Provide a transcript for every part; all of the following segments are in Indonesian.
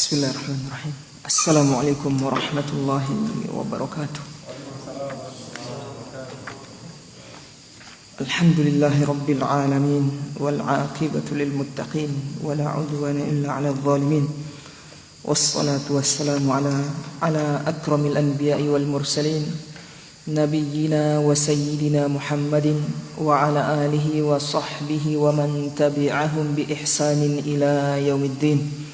Bismillahirrahmanirrahim. Assalamualaikum warahmatullahi wabarakatuh. Alhamdulillahi rabbil alamin wal aqibatu lil muttaqin wala udwana illa 'alal zalimin. Wassalatu wassalamu ala akramil anbiya'i wal mursalin nabiyyina wa sayyidina Muhammadin wa ala alihi wa sahbihi wa man tabi'ahum bi ihsanin ila yaumiddin.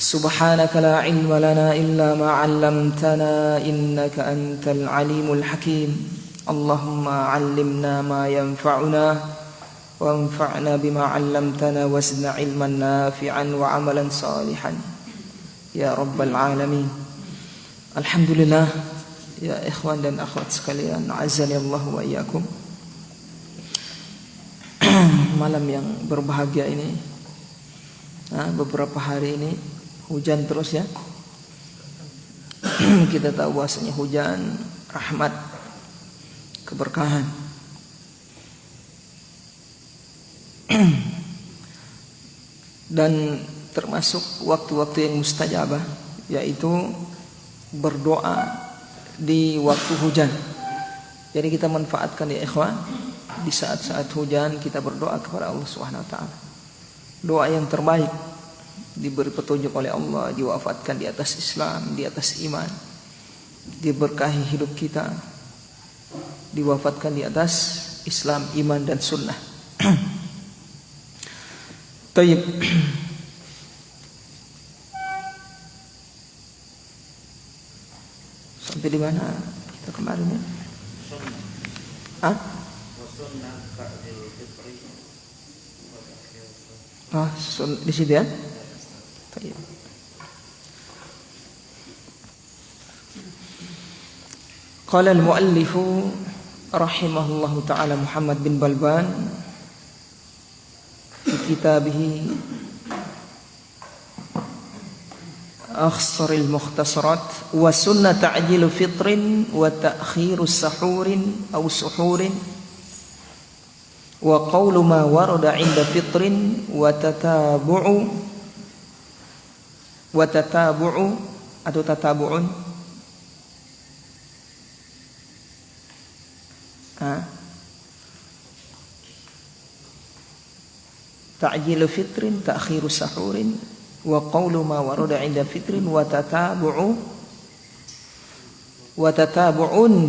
Subhanaka la ilma lana illa ma 'allamtana innaka antal alimul hakim. Allahumma 'allimna ma yanfa'una wanfa'na bima 'allamtana wazidna ilman nafi'an wa 'amalan salihan ya rabbal alamin. Alhamdulillah ya ikhwan dan akhwat sekalian, azani Allah wa iyyakum. Malam yang berbahagia ini, beberapa hari ini hujan terus ya. Kita tahu bahwasanya hujan rahmat, keberkahan. Dan termasuk waktu-waktu yang mustajabah, yaitu berdoa di waktu hujan. Jadi kita manfaatkan ya ikhwan, di saat-saat hujan kita berdoa kepada Allah Subhanahu wa taala. Doa yang terbaik, diberi petunjuk oleh Allah, diwafatkan di atas Islam, di atas iman, diberkahi hidup kita, diwafatkan di atas Islam, iman dan sunnah. Tayyib. Sampai di mana kita kemarin ya? Di situ ya. Qala al-muallif rahimahullahu ta'ala Muhammad bin Balban fi kitabih Akhsaril Mukhtasarat wa sunnah ta'jilu fitrin wa ta'khiru sahurin aw suhurin wa qawlu ma warada 'inda fitrin wa tatabu'u atau tatabu'un ta'jilu fitrin ta'khiru sahurin wa qawlu ma warada 'inda fitrin wa tatabu'un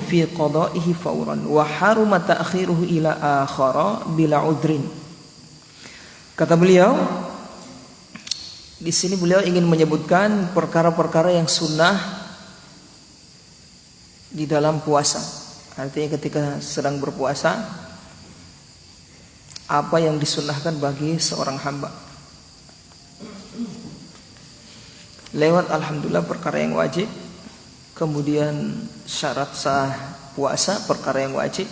fi qada'ihi fawran wa haruma ta'khiruhu ila akhara bila udrin. Kata beliau, di sini beliau ingin menyebutkan perkara-perkara yang sunnah di dalam puasa. Artinya ketika sedang berpuasa, apa yang disunnahkan bagi seorang hamba. Lewat alhamdulillah perkara yang wajib, kemudian syarat sah puasa perkara yang wajib,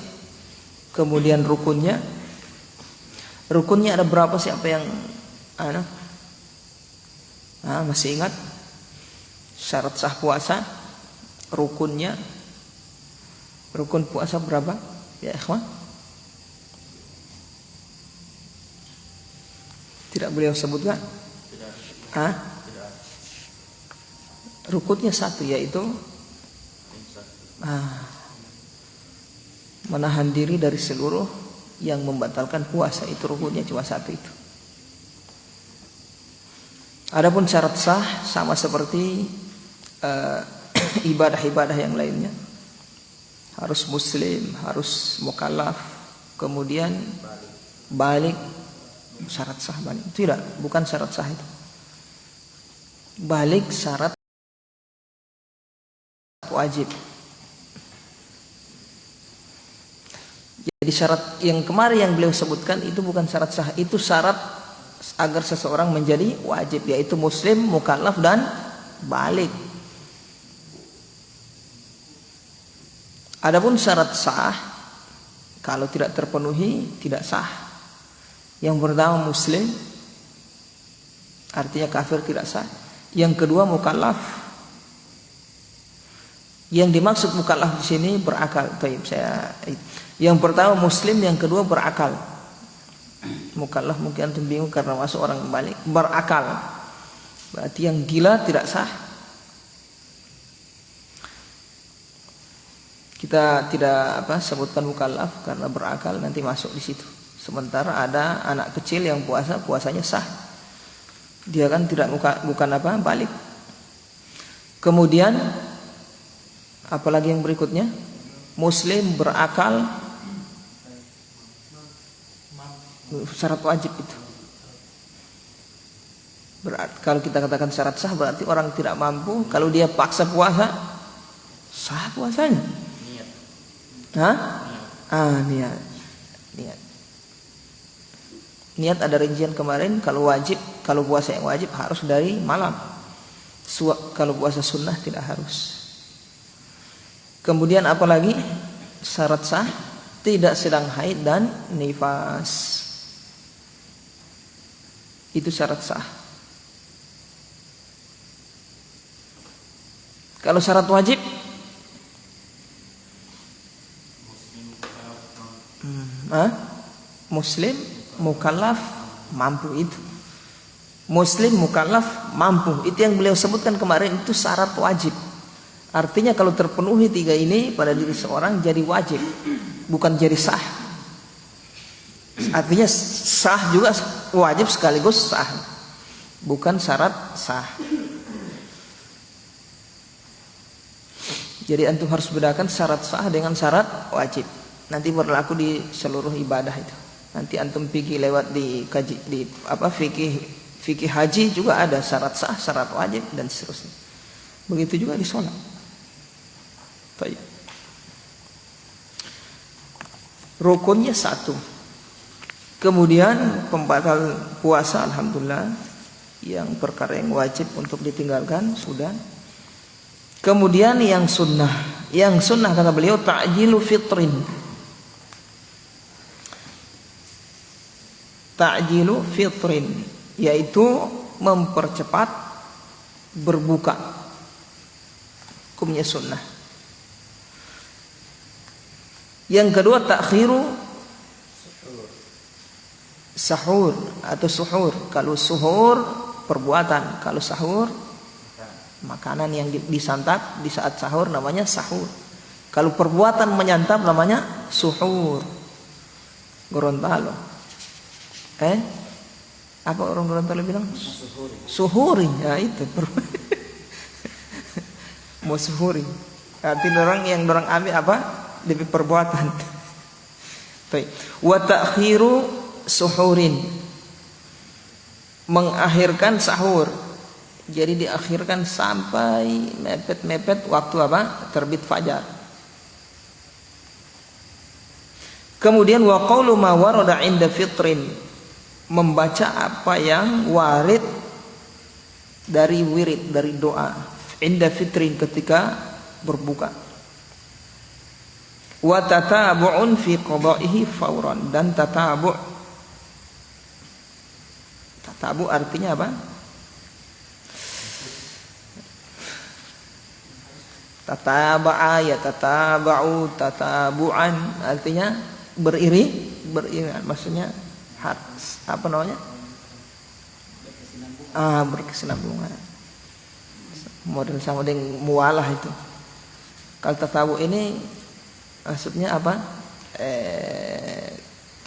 kemudian rukunnya. Rukunnya ada berapa, siapa yang masih ingat? Syarat sah puasa, rukunnya. Rukun puasa berapa? Ya ikhwan? Tidak beliau sebutkan? Tidak. Rukunnya satu, yaitu menahan diri dari seluruh yang membatalkan puasa. Itu rukunnya cuma satu itu. Adapun syarat sah sama seperti ibadah-ibadah yang lainnya. Harus muslim, harus mukallaf, kemudian balik. Syarat sah balik. Tidak, bukan syarat sah itu. Balik syarat wajib. Jadi syarat yang kemarin yang beliau sebutkan itu bukan syarat sah, itu syarat agar seseorang menjadi wajib, yaitu muslim, mukallaf dan balik. Adapun syarat sah, kalau tidak terpenuhi tidak sah. Yang pertama muslim, artinya kafir tidak sah. Yang kedua mukallaf. Yang dimaksud mukallaf di sini berakal. Yang pertama muslim, yang kedua berakal. Mukallaf mungkin antum bingung karena masuk orang balik, berakal. Berarti yang gila tidak sah. Kita tidak sebutkan mukallaf karena berakal nanti masuk di situ. Sementara ada anak kecil yang puasanya sah. Dia kan bukan balik. Kemudian apalagi yang berikutnya? Muslim berakal, syarat wajib itu. Berarti kalau kita katakan syarat sah berarti orang tidak mampu. Kalau dia paksa puasa, sah puasanya. Niat ada rincian kemarin. Kalau puasa yang wajib harus dari malam. Kalau puasa sunnah tidak harus. Kemudian apalagi syarat sah? Tidak sedang haid dan nifas. Itu syarat sah. Kalau syarat wajib, Muslim mukallaf mampu itu. Muslim mukallaf mampu. Itu yang beliau sebutkan kemarin, itu syarat wajib. Artinya kalau terpenuhi 3 ini pada diri seorang jadi wajib, bukan jadi sah. Artinya sah juga wajib sekaligus sah, bukan syarat sah. Jadi antum harus bedakan syarat sah dengan syarat wajib. Nanti berlaku di seluruh ibadah itu. Nanti antum pergi lewat di fikih haji juga ada syarat sah, syarat wajib dan seterusnya. Begitu juga di sholat. Baik. Rukunnya 1. Kemudian pembatal puasa, alhamdulillah, yang perkara yang wajib untuk ditinggalkan sudah. Kemudian yang sunnah. Yang sunnah kata beliau ta'jilu fitrin. Ta'jilu fitrin, yaitu mempercepat berbuka. Hukumnya sunnah. Yang kedua takhiru sahur atau suhur. Kalau suhur perbuatan, kalau sahur makanan yang disantap di saat sahur namanya sahur. Kalau perbuatan menyantap namanya suhur. Gorontalo. Apa orang Gorontalo bilang? Suhuri. Ya itu. Mau suhuri. Arti orang yang ambil apa? Lebih perbuatan. Baik. Wa ta'khiru suhurin. Mengakhirkan sahur. Jadi diakhirkan sampai mepet-mepet waktu terbit fajar. Kemudian wa qaulu ma warada 'inda fitrin. Membaca apa yang warid dari wirid, dari doa. Inda fitrin, ketika berbuka. Wa tatabu'un fi qada'ihi fauran. Dan tatabu' artinya apa? Tataba'a ya tataba'u tatabu'an, artinya beriringan, maksudnya apa namanya? Berkesinambungan. Model sama dengan mualah itu. Kalau tatabu ini maksudnya apa?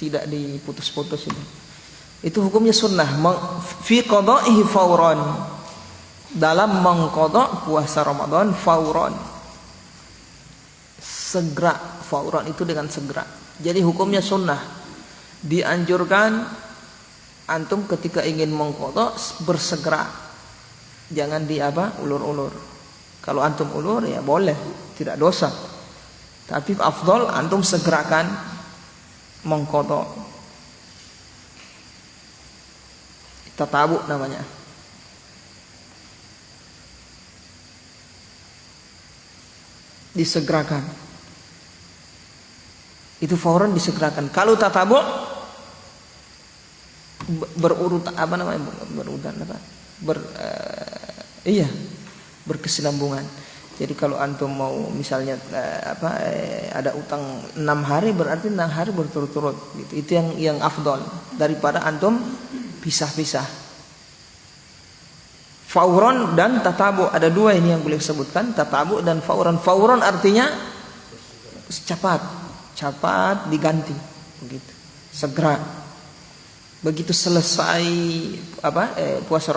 Tidak diputus-putus itu. Itu hukumnya sunnah. Fi qada'ihi fauran. Dalam mengqadha puasa Ramadan fauran. Segera, fauran itu dengan segera. Jadi hukumnya sunnah. Dianjurkan antum ketika ingin mengqadha bersegera. Jangan ulur-ulur. Kalau antum ulur ya boleh, tidak dosa. Tapi afdal antum segerakan mengqadha. Tatabu namanya. Disegerakan. Itu fauran disegerakan. Kalau tatabu berurutan berkesinambungan. Jadi kalau antum mau misalnya ada utang 6 hari, berarti 6 hari berturut-turut gitu. Itu yang afdal daripada antum pisah-pisah. Fauron dan tatabu, ada dua ini yang boleh sebutkan, tatabu dan fauron. Fauron artinya cepat diganti, begitu, segera. Begitu selesai puasa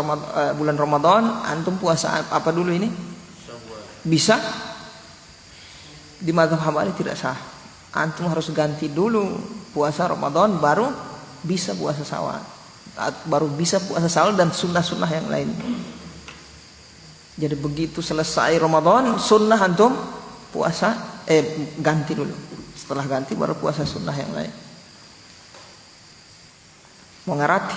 bulan Ramadan, antum puasa apa dulu ini? Bisa di mazhab Hambali tidak sah. Antum harus ganti dulu puasa Ramadan, baru bisa puasa Syawal, baru bisa puasa Syawal dan sunnah-sunnah yang lain. Jadi begitu selesai Ramadan, sunnah antum puasa ganti dulu. Setelah ganti baru puasa sunnah yang lain. Mau ngerti?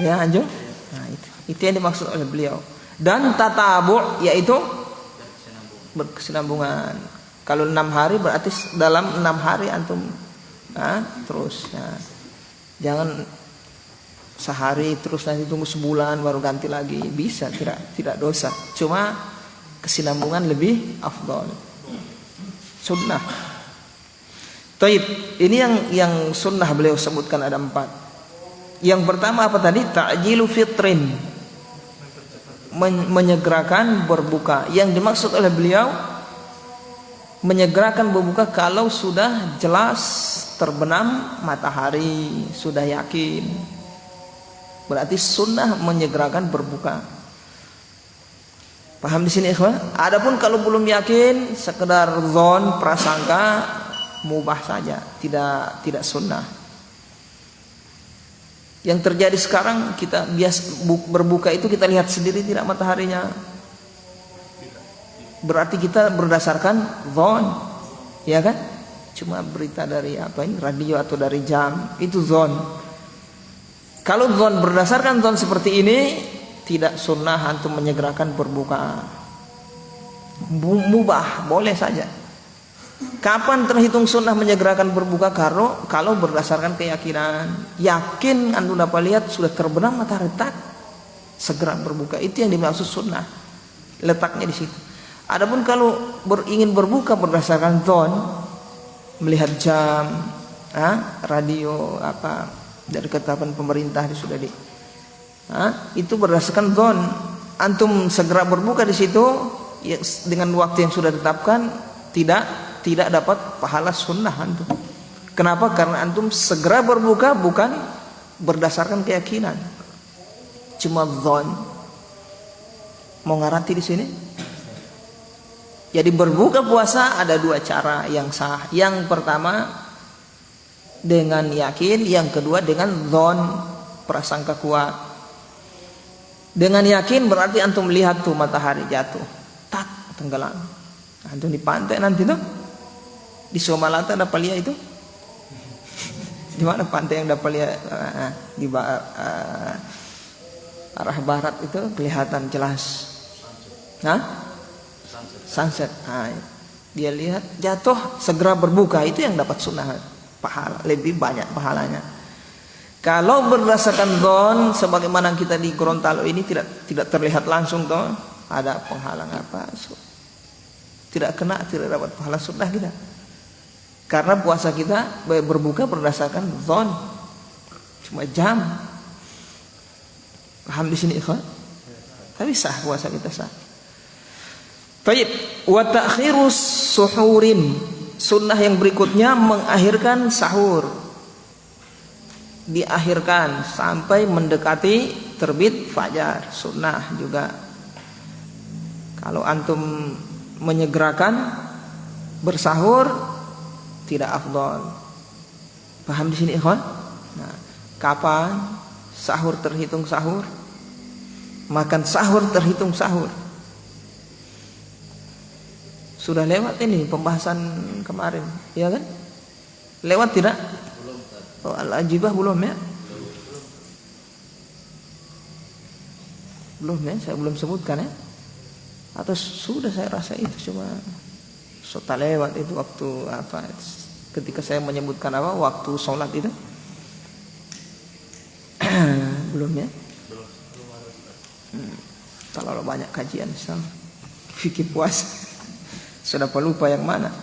Ya anjung. Nah, itu yang dimaksud oleh beliau. Dan tatabu yaitu berkesinambungan. Kalau 6 hari berarti dalam 6 hari antum terus. Nah, jangan sehari terus nanti tunggu sebulan baru ganti lagi, bisa, tidak dosa. Cuma kesinambungan lebih afdal. Sunnah. Taib, ini yang sunnah beliau sebutkan ada 4. Yang pertama apa tadi? Ta'jilu fitrin, menyegerakan berbuka. Yang dimaksud oleh beliau menyegerakan berbuka kalau sudah jelas terbenam matahari, sudah yakin. Berarti sunnah menyegerakan berbuka. Paham di sini ikhwan? Adapun kalau belum yakin, sekedar zon, prasangka, mubah saja, tidak sunnah. Yang terjadi sekarang, kita biasa berbuka itu kita lihat sendiri tidak mataharinya. Berarti kita berdasarkan zon, ya kan? Cuma berita dari radio atau dari jam, itu zon. Kalau zon berdasarkan zon seperti ini, tidak sunnah antum menyegerakan berbuka. Mubah, boleh saja. Kapan terhitung sunnah menyegerakan berbuka? Kalau berdasarkan keyakinan, yakin antum dapat lihat sudah terbenam matahari, segera berbuka. Itu yang dimaksud sunnah. Letaknya di situ. Adapun kalau ingin berbuka berdasarkan zon, melihat jam, radio dari ketetapan pemerintah sudah itu berdasarkan zon, antum segera berbuka di situ ya, dengan waktu yang sudah ditetapkan, tidak dapat pahala sunnah antum. Kenapa? Karena antum segera berbuka bukan berdasarkan keyakinan, cuma zon. Mau ngerti di sini? Jadi berbuka puasa ada 2 cara yang sah. Yang pertama dengan yakin, yang kedua dengan zon, prasangka kuat. Dengan yakin berarti antum melihat tuh matahari jatuh, tenggelam. Antum di pantai nanti tuh di Somalata dapat lihat itu. Di mana pantai yang dapat lihat? Di arah barat itu kelihatan jelas. Sunset. Dia lihat jatuh, segera berbuka, itu yang dapat sunnah. Pahala lebih banyak pahalanya. Kalau berdasarkan zon, sebagaimana kita di Gorontalo ini tidak terlihat langsung toh, ada penghalang tidak dapat pahala sunnah kita. Karena puasa kita berbuka berdasarkan zon, cuma jam. Paham di sini ikhwan? Tapi sah puasa kita sah. Baik, wa ta'khirus suhurin. Sunnah yang berikutnya mengakhirkan sahur. Diakhirkan sampai mendekati terbit fajar. Sunnah juga. Kalau antum menyegerakan bersahur tidak afdal. Paham di sini ikhwan? Nah, kapan sahur terhitung sahur? Makan sahur terhitung sahur. Sudah lewat ini pembahasan kemarin, ya kan? Lewat tidak? Oh, Al-Ajibah belum ya? Belum ya, saya belum sebutkan ya. Atau sudah saya rasa itu cuma sudah lewat itu waktu ketika saya menyebutkan waktu sholat itu. Belum ya? Kalau banyak kajian misalnya fikih puasa. Sudah lupa yang mana.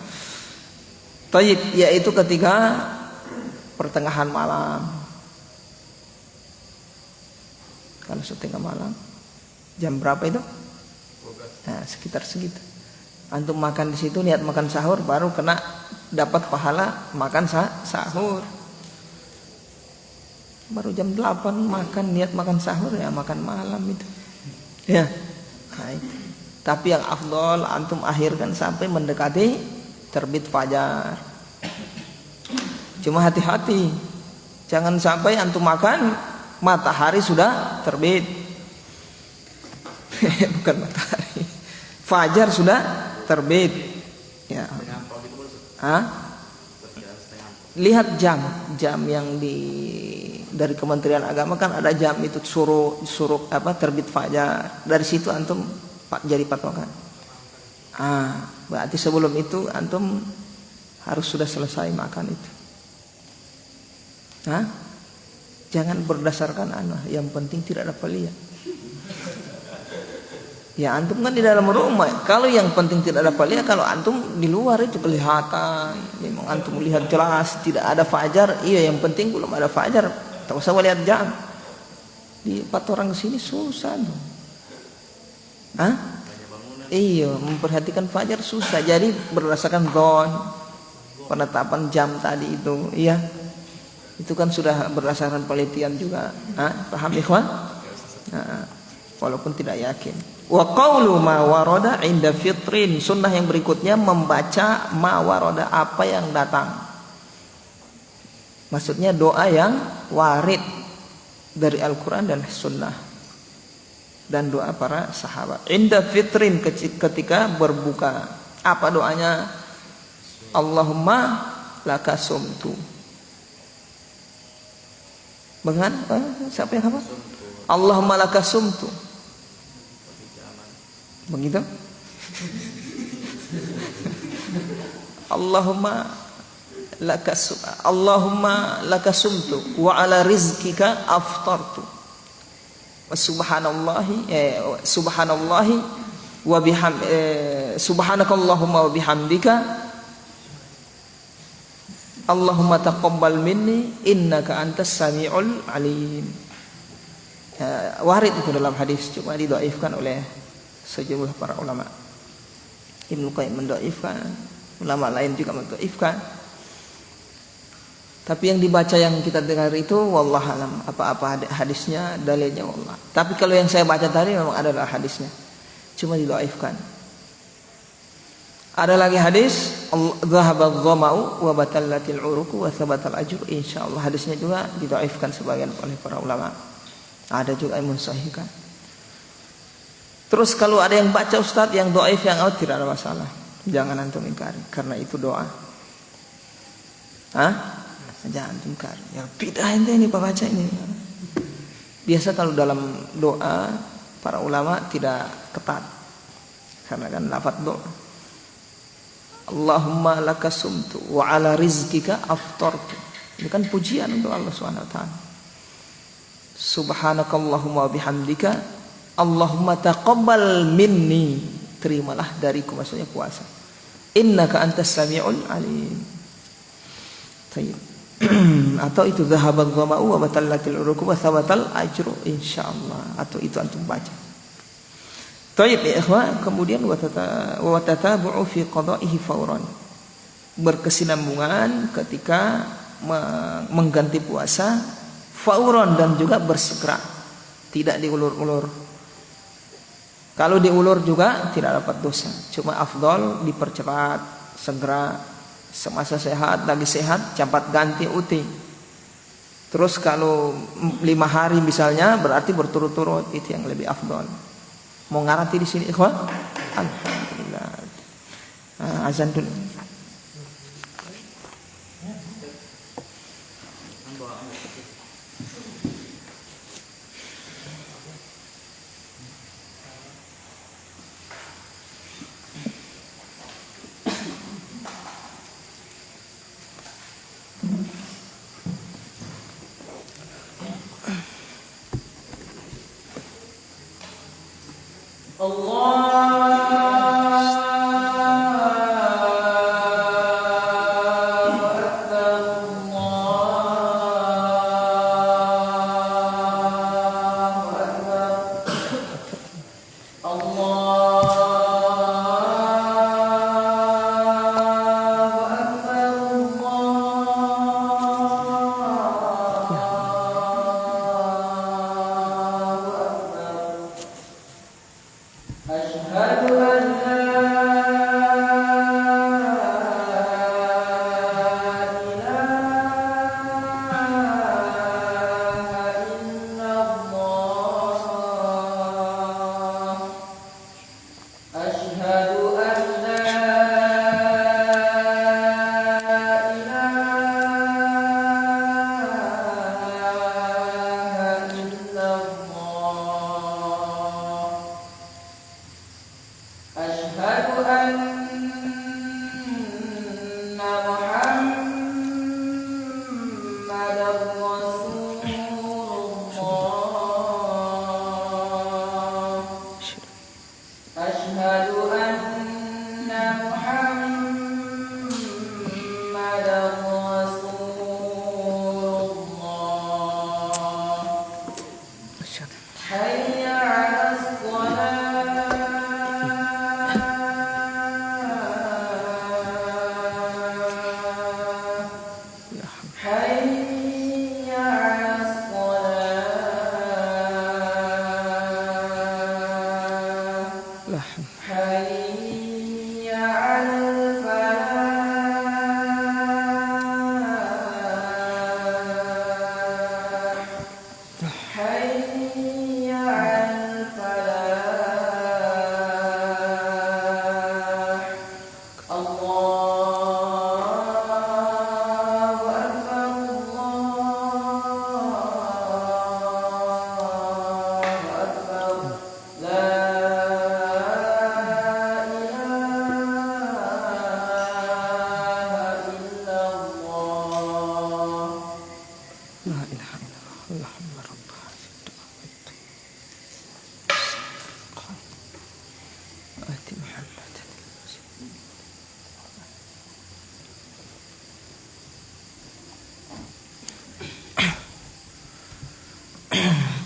Taib, yaitu ketika pertengahan malam. Kalau setengah malam jam berapa itu? Nah, sekitar segitu. Antum makan di situ niat makan sahur baru kena dapat pahala makan sahur. Baru jam 8 makan niat makan sahur ya makan malam itu. Ya. Nah, itu. Tapi yang afdol antum akhirkan sampai mendekati terbit fajar. Cuma hati-hati. Jangan sampai antum makan matahari sudah terbit. Bukan matahari. Fajar sudah terbit. Ya. Lihat jam yang dari Kementerian Agama kan ada jam itu suruh terbit fajar. Dari situ antum jadi patokan. Berarti sebelum itu antum harus sudah selesai makan itu. Jangan berdasarkan yang penting tidak ada lihat. Ya antum kan di dalam rumah. Kalau yang penting tidak ada lihat, kalau antum di luar itu kelihatan. Memang antum lihat jelas tidak ada fajar. Iya yang penting belum ada fajar. Tak usah lihat jam. Di 4 orang sini susah dong. Iya, memperhatikan fajar susah. Jadi berdasarkan dhon, penetapan jam tadi itu, iya. Itu kan sudah berdasarkan penelitian juga. Paham ikhwan? Walaupun tidak yakin. Wa qaulu ma warada inda fitrin. Sunnah yang berikutnya membaca ma warada, apa yang datang. Maksudnya doa yang warid dari Al-Quran dan Sunnah, dan doa para sahabat. Inda fitrin, ketika berbuka. Apa doanya? Allahumma laka sumtu. Siapa yang apa? Allahumma laka sumtu. Begitu? Allahumma laka sumtu wa ala rizkika aftartu. Subhanallahi wa subhanakallahumma wa bihamdika Allahumma taqabbal minni innaka antas samiul alim. Warid itu dalam hadis, cuma didhaifkan oleh sejumlah para ulama. Ibnu Qayyim mendhaifkan, ulama lain juga mendhaifkan. Tapi yang dibaca yang kita dengar itu wallahualam, apa-apa hadisnya, dalilnya wallah. Tapi kalau yang saya baca tadi memang adalah hadisnya, cuma didhaifkan. Ada lagi hadis dhahaba dhama'u wa batallatil uruqu wa thabatal ajru, insyaallah. Hadisnya juga didhaifkan sebagian oleh para ulama. Ada juga yang mensahihkan. Terus kalau ada yang baca ustaz yang dhaif yang out, tidak ada masalah. Jangan antum ingkari karena itu doa. Jangan tungkar. Ya bid'ah ini baca ini. Biasa kalau dalam doa para ulama tidak ketat. Karena kan lafaz doa. Allahumma laka sumtu wa ala rizkika aftartu. Ini kan pujian untuk Allah Subhanahu wa taala. Subhanakallahumma bihamdika Allahumma taqabbal minni. Terimalah dariku, maksudnya puasa. Innaka antas samiul alim. Tayyib. Atau itu dhahabat dhama'u wa batallatil uruqu wa thabatal ajru, insyaallah. Atau itu antum baca. Tayyib ya ikhwan. Kemudian wa tatabu'u fi qada'ihi fawran. Berkesinambungan ketika mengganti puasa, fawran, dan juga bersegera, tidak diulur-ulur. Kalau diulur juga tidak dapat dosa, cuma afdol dipercepat, segera. Semasa sehat, lagi sehat, cepat ganti uti. Terus kalau 5 hari misalnya, berarti berturut-turut, itu yang lebih afdol. Mau ngarati di sini ikhwan? Alhamdulillah. Azan dulu. Hayya 'alas shalah.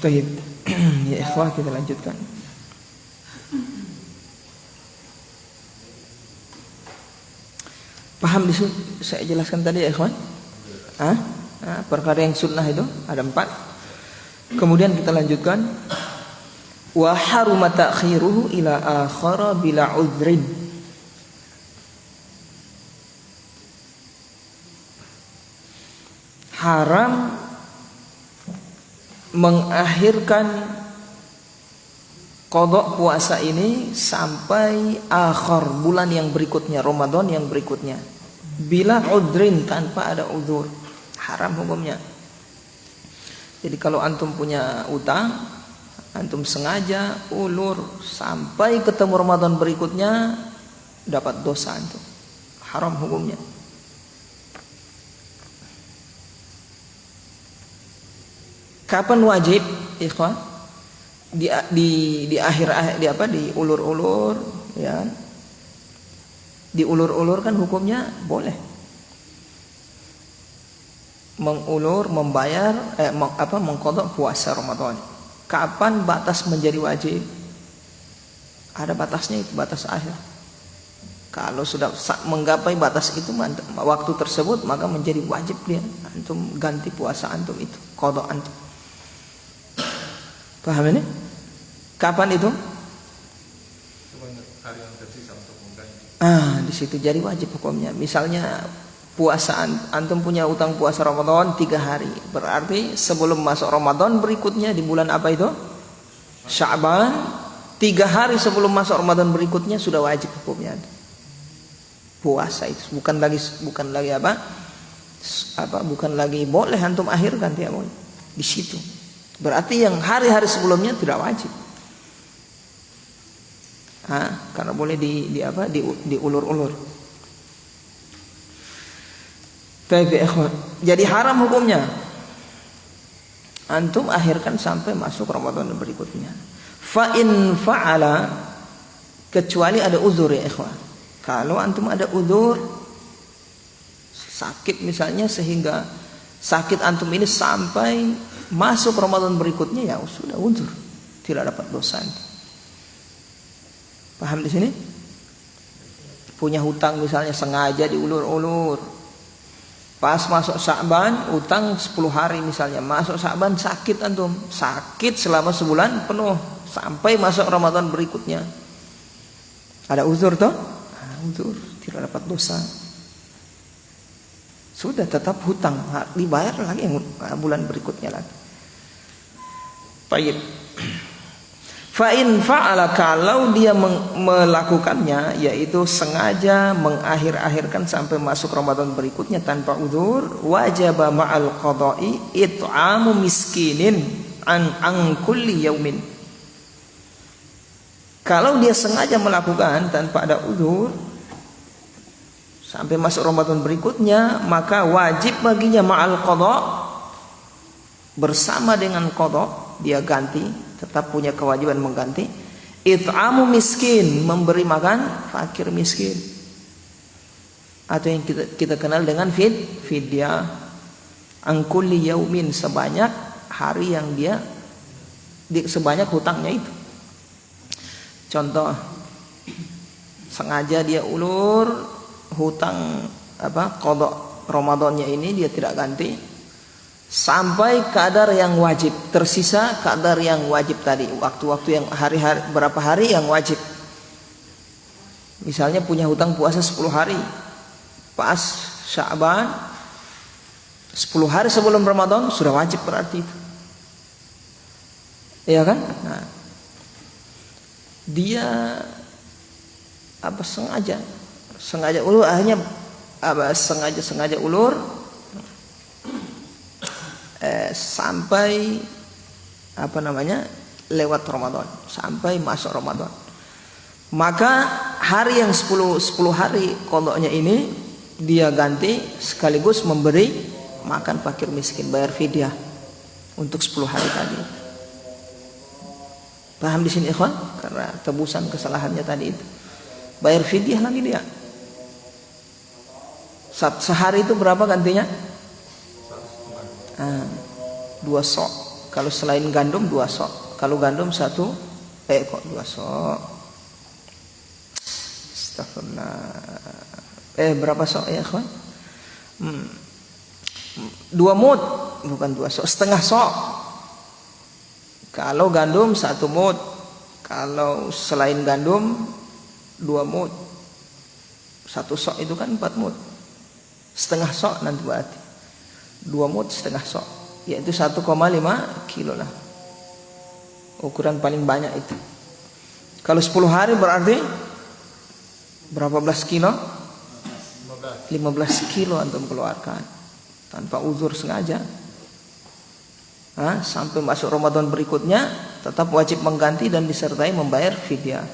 Baik, ya ikhwah, kita lanjutkan. Paham saya jelaskan tadi ya ikhwan? Perkara yang sunnah itu ada 4. Kemudian kita lanjutkan. Wa haruma ta'khiruhu ila akhara bila udhrin. Haram mengakhirkan qada puasa ini sampai akhir bulan yang berikutnya, Ramadan yang berikutnya, bila udhrin, tanpa ada udzur. Haram hukumnya. Jadi kalau antum punya utang, antum sengaja ulur sampai ketemu Ramadan berikutnya, dapat dosa antum. Haram hukumnya. Kapan wajib, ikhwan? Di akhir di ulur-ulur, ya. Diulur-ulur kan hukumnya boleh. Mengulur, membayar, mengqadha puasa Ramadan. Kapan batas menjadi wajib? Ada batasnya, itu batas akhir. Kalau sudah menggapai batas itu, waktu tersebut, maka menjadi wajib dia. Antum ganti puasa antum itu, qadha antum. Paham ini? Kapan itu? Di situ jadi wajib hukumnya. Misalnya puasa antum punya utang puasa Ramadan 3 hari. Berarti sebelum masuk Ramadan berikutnya di bulan apa itu? Sya'ban. 3 hari sebelum masuk Ramadan berikutnya sudah wajib hukumnya. Puasa itu bukan lagi bukan lagi boleh antum akhirkan dia boleh. Di situ. Berarti yang hari-hari sebelumnya tidak wajib. Karena boleh diulur-ulur. Jadi haram hukumnya. Antum akhirkan sampai masuk Ramadan berikutnya. Fa in fa'ala, kecuali ada uzur ya ikhwan. Kalau antum ada uzur sakit misalnya, sehingga sakit antum ini sampai masuk Ramadan berikutnya, ya sudah uzur, tidak dapat dosa. Paham di sini? Punya hutang misalnya sengaja diulur-ulur. Pas masuk Sya'ban, utang 10 hari misalnya, masuk Sya'ban sakit antum, sakit selama sebulan penuh sampai masuk Ramadan berikutnya. Ada uzur toh? Uzur, tidak dapat dosa. Sudah tetap hutang, dibayar lagi yang bulan berikutnya lagi. Baik. Fa in fa'ala, kalau dia melakukannya, yaitu sengaja mengakhir-akhirkan sampai masuk Ramadan berikutnya tanpa udzur, wajaba ma'al qada'i it'amu miskinin an kulli yaumin. Kalau dia sengaja melakukan tanpa ada udzur sampai masuk Ramadan berikutnya, maka wajib baginya ma'al qada', bersama dengan qada', dia ganti, tetap punya kewajiban mengganti. It'amu miskin, memberi makan fakir miskin, atau yang kita kenal dengan fidyah, an kulli yaumin, sebanyak hari yang dia sebanyak hutangnya itu. Contoh, sengaja dia ulur hutang qada Ramadannya ini dia tidak ganti sampai kadar yang wajib, tersisa kadar yang wajib tadi, waktu-waktu yang hari-hari, berapa hari yang wajib. Misalnya punya hutang puasa 10 hari, pas Sya'ban 10 hari sebelum Ramadan sudah wajib berarti itu. Iya kan? Nah, dia sengaja ulur, akhirnya sengaja ulur sampai lewat Ramadan, sampai masuk Ramadan. Maka hari yang 10 hari qadanya ini dia ganti sekaligus memberi makan fakir miskin, bayar fidyah untuk 10 hari tadi. Paham di sini ikhwan? Karena tebusan kesalahannya tadi itu. Bayar fidyah lagi dia. Sehari itu berapa gantinya? 2 sok. Kalau selain gandum 2 sok. Kalau gandum 2 sok. Astagfirullah. Berapa sok ya ikhwan? 2 mud, bukan 2 sok, setengah sok. Kalau gandum 1 mud. Kalau selain gandum 2 mud. 1 sok itu kan 4 mud. Setengah sok nanti berarti 2 mud setengah sok, yaitu 1,5 kilo lah. Ukuran paling banyak itu. Kalau 10 hari berarti berapa belas kilo? 15 kilo antum keluarkan tanpa uzur sengaja. Sampai masuk Ramadan berikutnya tetap wajib mengganti dan disertai membayar fidyah.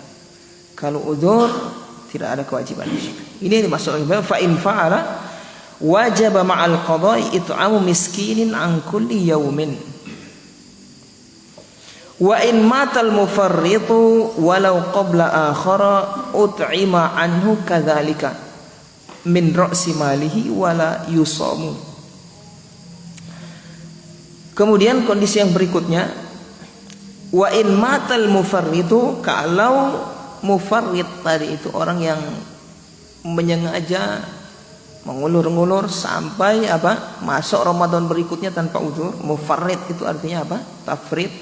Kalau uzur tidak ada kewajiban. Ini dimaksud fa in fa'ala wajib ma'al qada'i it'amu miskinin an kulli yaumin. Wa in matal mufarritu walau qabla akhara ut'ima anhu kadzalika min ra'si malihi wala yusamu. Kemudian kondisi yang berikutnya, wa in matal mufarritu, kalau mufarrid tadi itu orang yang menyengaja mengulur-ngulur sampai masuk Ramadan berikutnya tanpa uzur. Mufarrid itu artinya apa? Tafrid.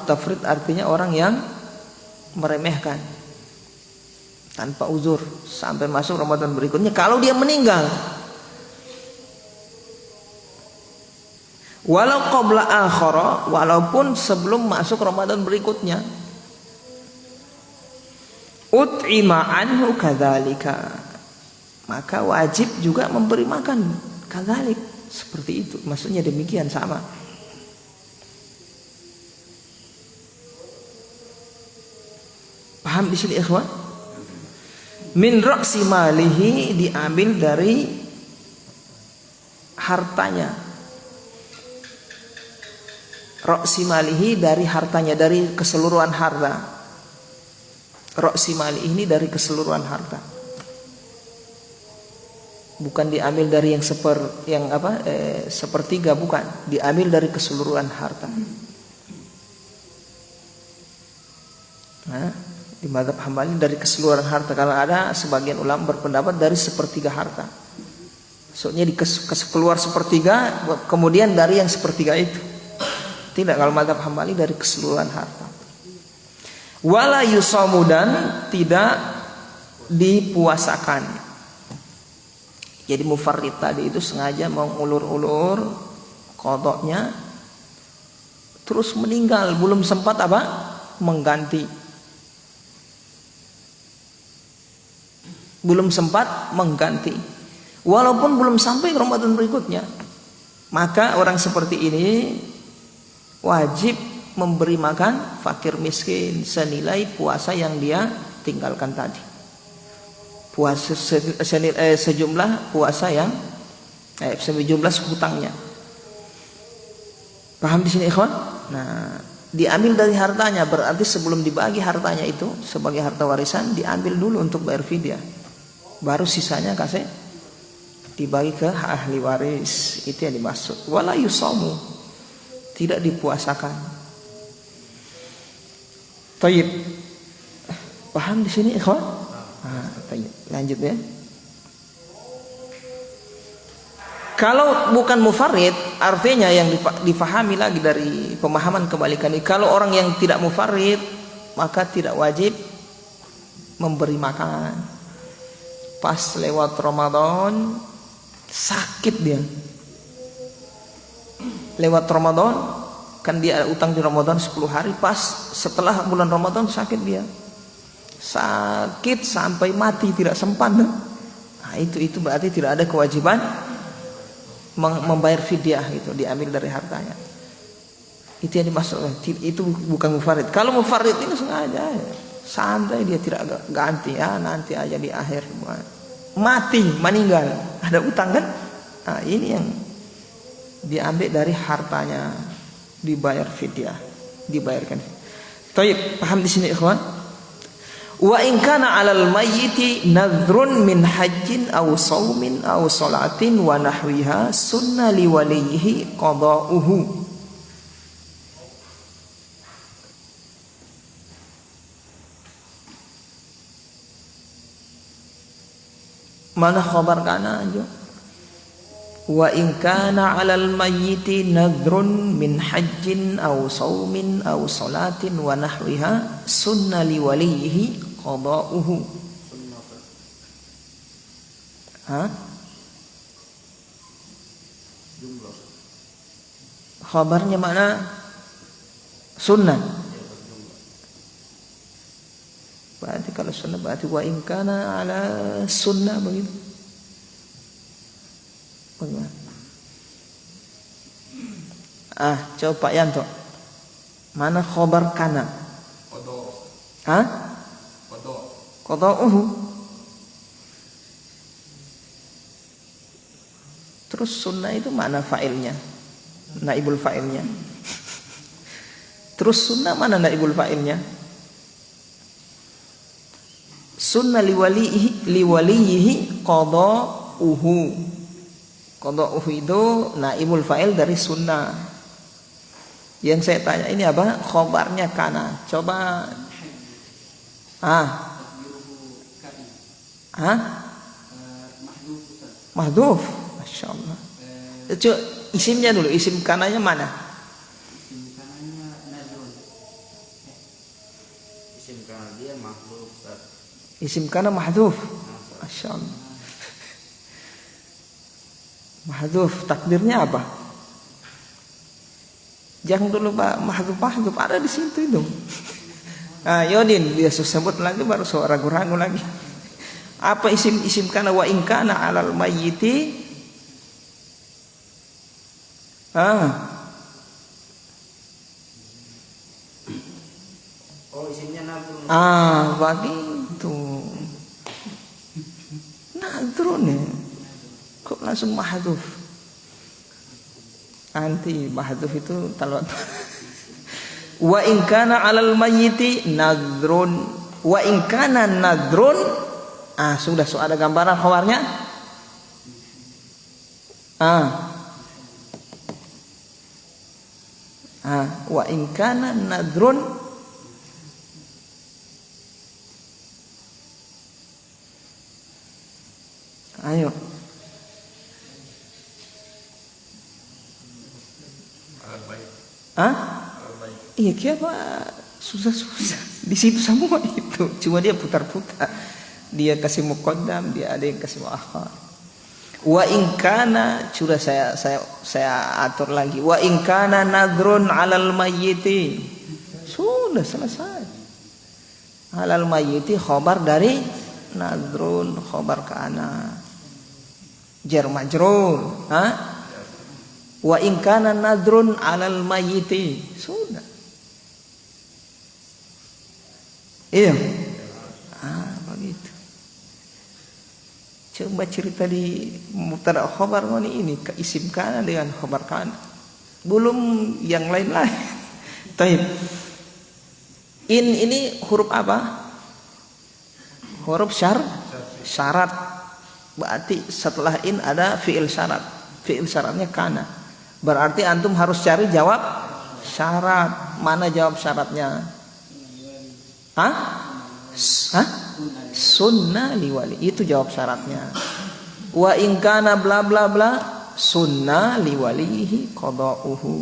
Tafrid artinya orang yang meremehkan tanpa uzur sampai masuk Ramadan berikutnya. Kalau dia meninggal walau qabla akhara, walaupun sebelum masuk Ramadan berikutnya, ut'ima anhu kadzalika, maka wajib juga memberi makan kadzalik, seperti itu. Maksudnya demikian, sama. Paham di sini ikhwan? Min ra'si malihi, diambil dari hartanya. Ra'si malihi dari hartanya, dari keseluruhan harta. Ra'si malihi ini dari keseluruhan harta. Bukan diambil dari yang sepertiga, bukan. Diambil dari keseluruhan harta. Di mazhab Hambali dari keseluruhan harta. Kalau ada sebagian ulama berpendapat dari sepertiga harta. Maksudnya keluar sepertiga, kemudian dari yang sepertiga itu. Tidak, kalau mazhab Hambali dari keseluruhan harta. Wala yusamu, dan tidak dipuasakan. Jadi mufarrid tadi itu sengaja mengulur-ulur qadanya, terus meninggal, belum sempat mengganti. Belum sempat mengganti, walaupun belum sampai Ramadan berikutnya, maka orang seperti ini wajib memberi makan fakir miskin senilai puasa yang dia tinggalkan tadi. Puasa sejumlah puasa yang sejumlah hutangnya. Paham di sini ikhwan? Nah, diambil dari hartanya, berarti sebelum dibagi hartanya itu sebagai harta warisan, diambil dulu untuk bayar fidyah. Baru sisanya kasih dibagi ke ahli waris. Itu yang dimaksud. Wala yusamu, tidak dipuasakan. Tayyib. Paham di sini ikhwan? Tayyib. Lanjut ya. Kalau bukan mufarrid, artinya yang difahami lagi dari pemahaman kebalikan ini. Kalau orang yang tidak mufarrid, maka tidak wajib memberi makan. Pas lewat Ramadan sakit dia. Lewat Ramadan kan dia ada utang di Ramadan 10 hari, pas setelah bulan Ramadan sakit dia. Sakit sampai mati tidak sempat. Nah, itu berarti tidak ada kewajiban membayar fidyah, itu diambil dari hartanya. Itu yang dimaksud, itu bukan mufarid. Kalau mufarid ini sengaja santai, dia tidak ganti ya, nanti aja di akhir mati meninggal ada utang kan. Nah, ini yang diambil dari hartanya, dibayar fidyah, dibayarkan. Tayyib, paham di sini ikhwan? Wa in kana 'alal mayyiti nadhrun min hajjin aw shaumin aw shalatin wa nahwiha sunna li waliyhi qada'uhu. Mana khabar kana aja? Wa in kana 'alal mayyiti nadhrun min hajjin aw shaumin aw shalatin wa nahwiha sunna li waliyhi qada'uhu. Khabarnya mana? Sunnah. Berarti kalau sunnah berarti wa in kana ala sunnah begitu. Bagaimana? Coba Pak Yanto. Mana khabar kana? Qada'uhu. Terus sunnah itu mana fa'ilnya? Naibul fa'ilnya. Terus sunnah mana naibul fa'ilnya? Sunnah liwaliyihi qada'uhu. Qada'uhu itu naibul fa'il dari sunnah. Yang saya tanya ini apa? Khobarnya kana. Coba. Mahdhuf. Masya Allah. Coba isimnya dulu. Isim kananya mana? Isim kananya nadrun. Isim kana dia mahdhuf. Isim kana mahdhuf. Masya Allah. Mahdhuf. Takdirnya apa? Jangan dulu Pak. Mahdhuf ada di situ itu. Yodin dia sebut lagi baru ragu-ragu lagi. Apa isim kana wa in kana 'alal mayyiti? Isimnya nadrun. Begitu. Nadrun ya. Kok langsung mahdhuf? Nanti mahdhuf itu talawat. Wa in kana 'alal mayyiti nadrun. Wa in kana nadrun. Sudah ada gambaran khabarnya. Wa in kana nadrun. Ayo. Iya kenapa susah-susah di situ semua itu. Cuma dia putar-putar. Dia kasih muqaddam, dia ada yang kasih muakhar. Wa in kana, sudah saya atur lagi. Wa in kana nadrun 'alal mayyiti. Sudah selesai. 'Alal mayyiti khabar dari nadrun, khabar kana. Jar majrur, Wa in kana nadrun 'alal mayyiti. Sudah. Iya. Begitu. Coba cerita di mubtada khabar ini ke isim kana dengan khabar kana. Belum yang lain-lain. Taib. Ini huruf apa? Huruf syarat. Berarti setelah in ada fi'il syarat. Fi'il syaratnya kana. Berarti antum harus cari jawab Syarat. Mana jawab syaratnya? Hah? Hah? Sunnah liwali. Itu jawab syaratnya. Wa in kana bla bla bla sunnah liwalihi qada'uhu.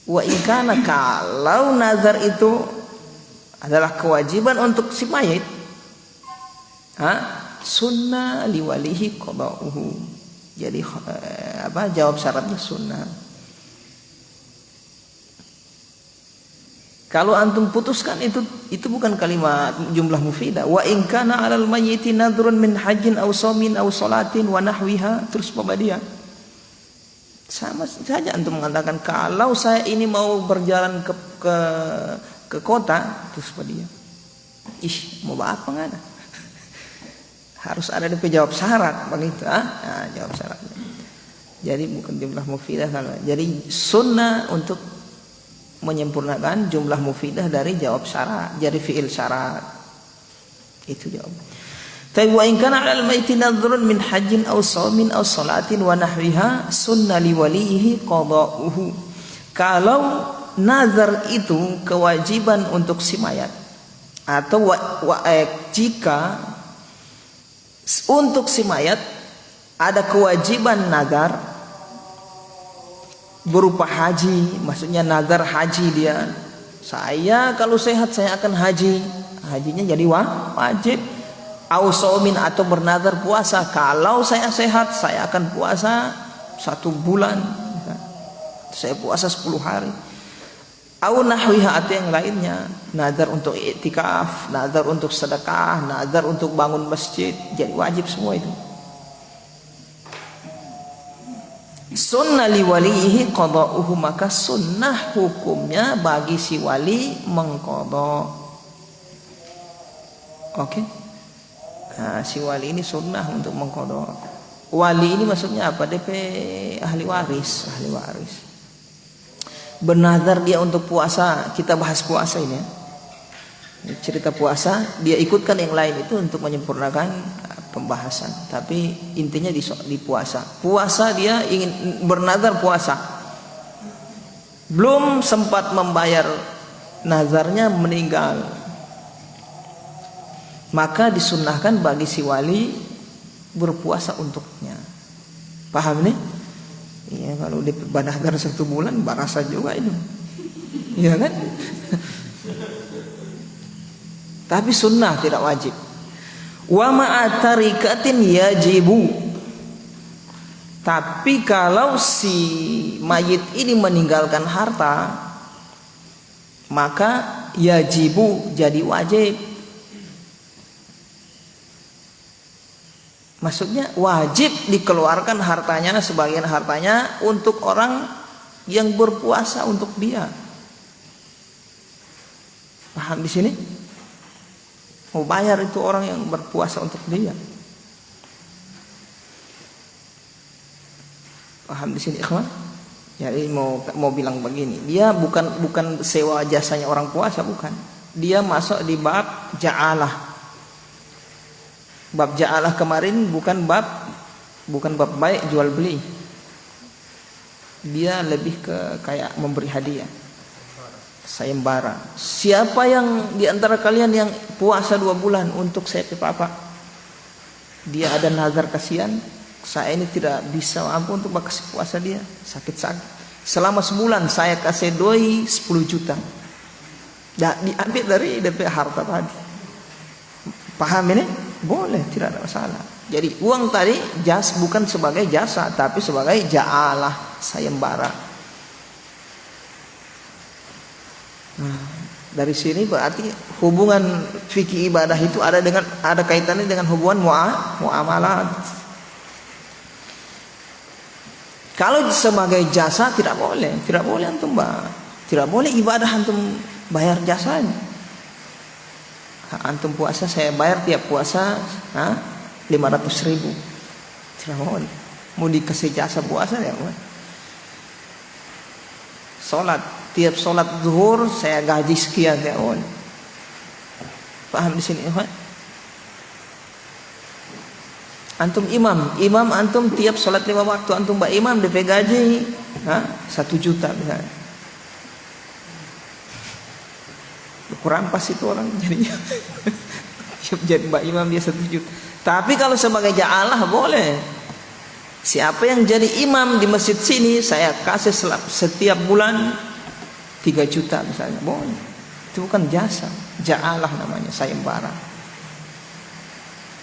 Wa in kana, kalau nazar itu adalah kewajiban untuk si mayit, sunnah liwalihi qada'uhu. Jadi jawab syaratnya sunnah. Kalau antum putuskan itu bukan kalimat jumlah mufidah. Wa in kana 'alal mayyiti nadhrun min hajjin aw shaumin aw sholatin wa nahwiha, terus dia. Sama saja antum mengatakan kalau saya ini mau berjalan ke kota, terus dia. Mau apa enggak ada? Harus ada DP jawab syarat begitu, jawab syaratnya. Jadi bukan jumlah mufidah kalau. Jadi sunnah untuk menyempurnakan jumlah mufidah dari jawab syarat, jadi fiil syarat. Itu jawab. Tapi wa in kana 'alal mayyiti nadhrun min hajjin aw shaumin aw sholatin wa nahwiha sunnah li walihi qada'uhu. Kalau nazar itu kewajiban untuk si mayat, atau jika untuk si mayat ada kewajiban nazar berupa haji, maksudnya nazar haji dia. Saya kalau sehat saya akan haji, hajinya jadi wajib. Au shaumin, atau bernazar puasa, kalau saya sehat saya akan puasa 1 bulan, saya puasa 10 hari. Au nahwiha, atau yang lainnya, nazar untuk i'tikaf, nazar untuk sedekah, nazar untuk bangun masjid, jadi wajib semua itu. Sunnah li walihi qada'uhu, maka sunnah hukumnya bagi si wali mengqada. Oke. Nah, si wali ini sunnah untuk mengqada. Wali ini maksudnya apa? DP ahli waris. Bernazar dia untuk puasa, kita bahas puasa ini ya. Cerita puasa, dia ikutkan yang lain itu untuk menyempurnakan pembahasan, tapi intinya di puasa. Puasa dia ingin bernazar puasa, belum sempat membayar nazarnya meninggal, maka disunnahkan bagi si wali berpuasa untuknya. Paham nih? Iya, kalau bernazar 1 bulan berasa juga itu, iya kan? Tapi sunnah, tidak wajib. Wa ma'atarikatin yajibu. Tapi kalau si mayit ini meninggalkan harta, maka yajibu, jadi wajib. Maksudnya wajib dikeluarkan hartanya, sebagian hartanya untuk orang yang berpuasa untuk dia. Paham di sini? Mau bayar itu orang yang berpuasa untuk dia. Paham di sini, ikhwan? Jadi mau bilang begini, dia bukan sewa jasanya orang puasa, bukan. Dia masuk di bab ja'alah. Bab ja'alah kemarin bukan bab baik jual beli. Dia lebih ke kayak memberi hadiah, sayembara. Siapa yang di antara kalian yang puasa 2 bulan untuk saya papa, dia ada nazar, kasihan saya ini tidak bisa mampu untuk kasih puasa dia, sakit-sakit. Selama sebulan saya kasih doi 10 juta. Diambil dari DP harta tadi. Paham ini? Boleh, tidak ada masalah. Jadi uang tadi bukan sebagai jasa, tapi sebagai ja'alah, sayembara. Nah, dari sini berarti hubungan fikih ibadah itu ada kaitannya dengan hubungan muamalat. Kalau sebagai jasa tidak boleh antum tidak boleh ibadah antum bayar jasanya. Antum puasa saya bayar tiap puasa 500.000, tidak boleh. Mau dikasih jasa puasa ya boleh. Tiap sholat zuhur saya gaji sekian ya boleh. Paham di sini, Pak? Antum imam antum tiap sholat 5 waktu antum mbak imam DP gaji 1 juta misalnya. Kurampas itu orang jadinya. Jadi Mbak Imam dia 1 juta. Tapi kalau sebagai ja'alah boleh. Siapa yang jadi imam di masjid sini saya kasih setiap bulan 3 juta misalnya, boleh. Itu bukan jasa, ja'alah namanya, sayembara.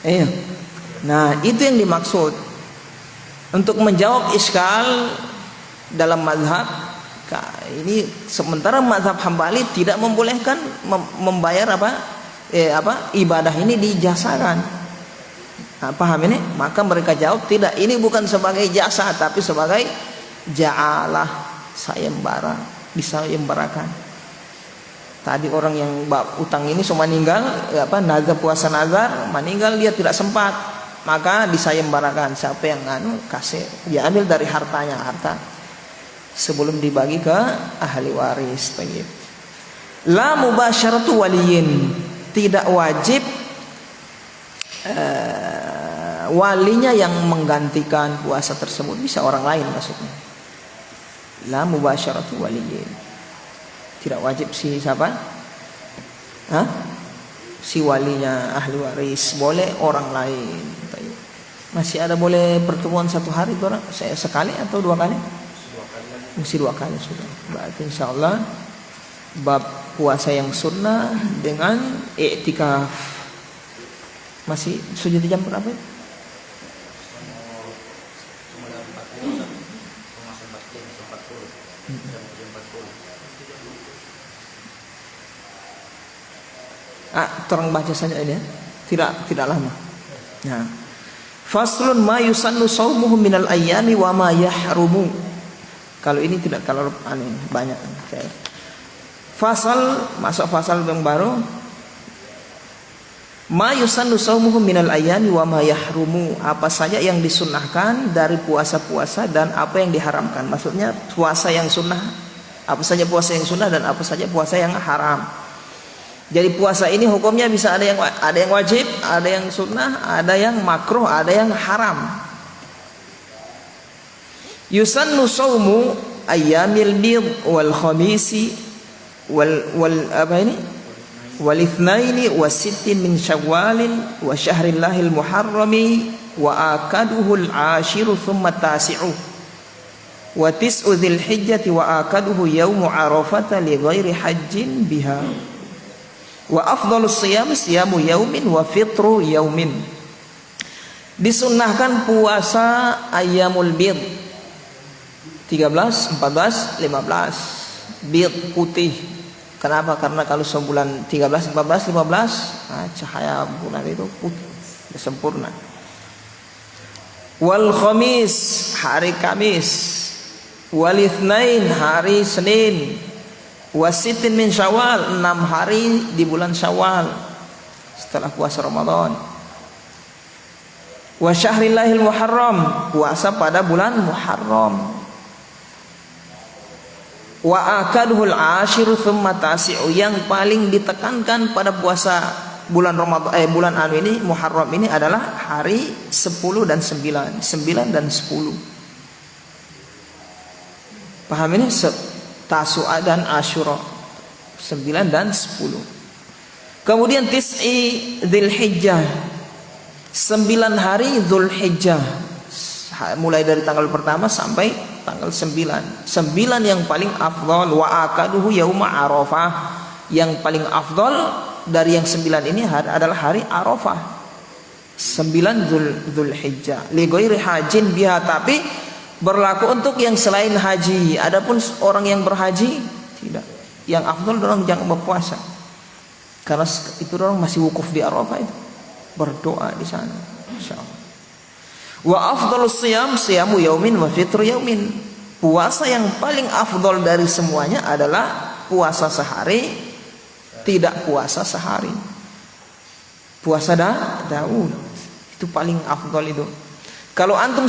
Iya. Nah, itu yang dimaksud. Untuk menjawab iskal dalam mazhab ini, sementara mazhab Hambali tidak membolehkan membayar ibadah ini dijasakan. Nah, paham ini? Maka mereka jawab tidak, ini bukan sebagai jasa tapi sebagai ja'alah, sayembara, disayembarakan. Tadi orang yang utang ini semua meninggal, nazar puasa nazar, meninggal dia tidak sempat, maka disayembarakan. Siapa yang kasih, dia ambil dari hartanya, harta sebelum dibagi ke ahli waris. Tayyib. La mubasyaratu waliyin, tidak wajib walinya yang menggantikan puasa tersebut, bisa orang lain maksudnya. La mubasyaratu waliyin, tidak wajib si siapa? Si walinya ahli waris, boleh orang lain. Masih ada boleh pertemuan 1 hari orang, saya sekali atau 2 kali? Mesti 2 kali sudah. Berarti insyaallah bab puasa yang sunnah dengan i'tikaf masih sudah jam berapa? Terang baca saja ini ya. Tidak lama. Nah, faslun ma yusannu shaumuhu minal ayyami wa ma yahrumu. Kalau ini tidak, kalau banyak. Okay. Masuk fasal yang baru. Ma yusannu shaumuhu minal ayyami wa ma yahrumu. Apa saja yang disunnahkan dari puasa-puasa dan apa yang diharamkan. Maksudnya puasa yang sunnah, apa saja puasa yang sunnah dan apa saja puasa yang haram. Jadi puasa ini hukumnya bisa ada yang wajib, ada yang sunnah, ada yang makruh, ada yang haram. Yusannu shaumu ayyamil bid wal khamisi wal itsnaini wasittin min syawalin wa syahrillahil muharrami wa akaduhul ashiru thumma tasi'u wa tis'u dzil hijjati wa akaduhu yaumu arafata li ghairi hajjin biha. Wa afdhalus siyam siyamu yaumin wa fitru yaumin. Disunnahkan puasa ayyamul bid 13, 14, 15. Bid putih. Kenapa? Karena kalau sebulan 13, 14, 15 cahaya bulan itu putih, sempurna. Wal khamis, hari Kamis. Wal itsnain, hari Senin. Wasitin min Syawal, 6 hari di bulan Syawal setelah puasa Ramadan. Wa syahrillahil muharram, puasa pada bulan Muharram. Wa akaduhul ashiru thumma tasi'u, yang paling ditekankan pada puasa bulan Ramadan bulan ini Muharram ini adalah hari 10 dan 9 dan 10. Paham ini? Tasu'a dan Asyura 9 dan 10. Kemudian tis'i Dzulhijjah, 9 hari Dzulhijjah, mulai dari tanggal pertama sampai tanggal 9. 9 yang paling afdal. Wa akaduhu yauma Arafah, yang paling afdal dari yang 9 ini adalah hari Arafah, 9 Dzulhijjah. Li ghairi hajin biha, tapi berlaku untuk yang selain haji. Adapun orang yang berhaji tidak. Yang afdal orang jangan berpuasa, karena itu orang masih wukuf di Arafah itu, berdoa di sana. Insyaallah. Wa afdhalus siyam siyamu yaumin wa fitru yaumin. Puasa yang paling afdal dari semuanya adalah puasa sehari, tidak puasa sehari. Puasa Daud itu paling afdal itu. Kalau antum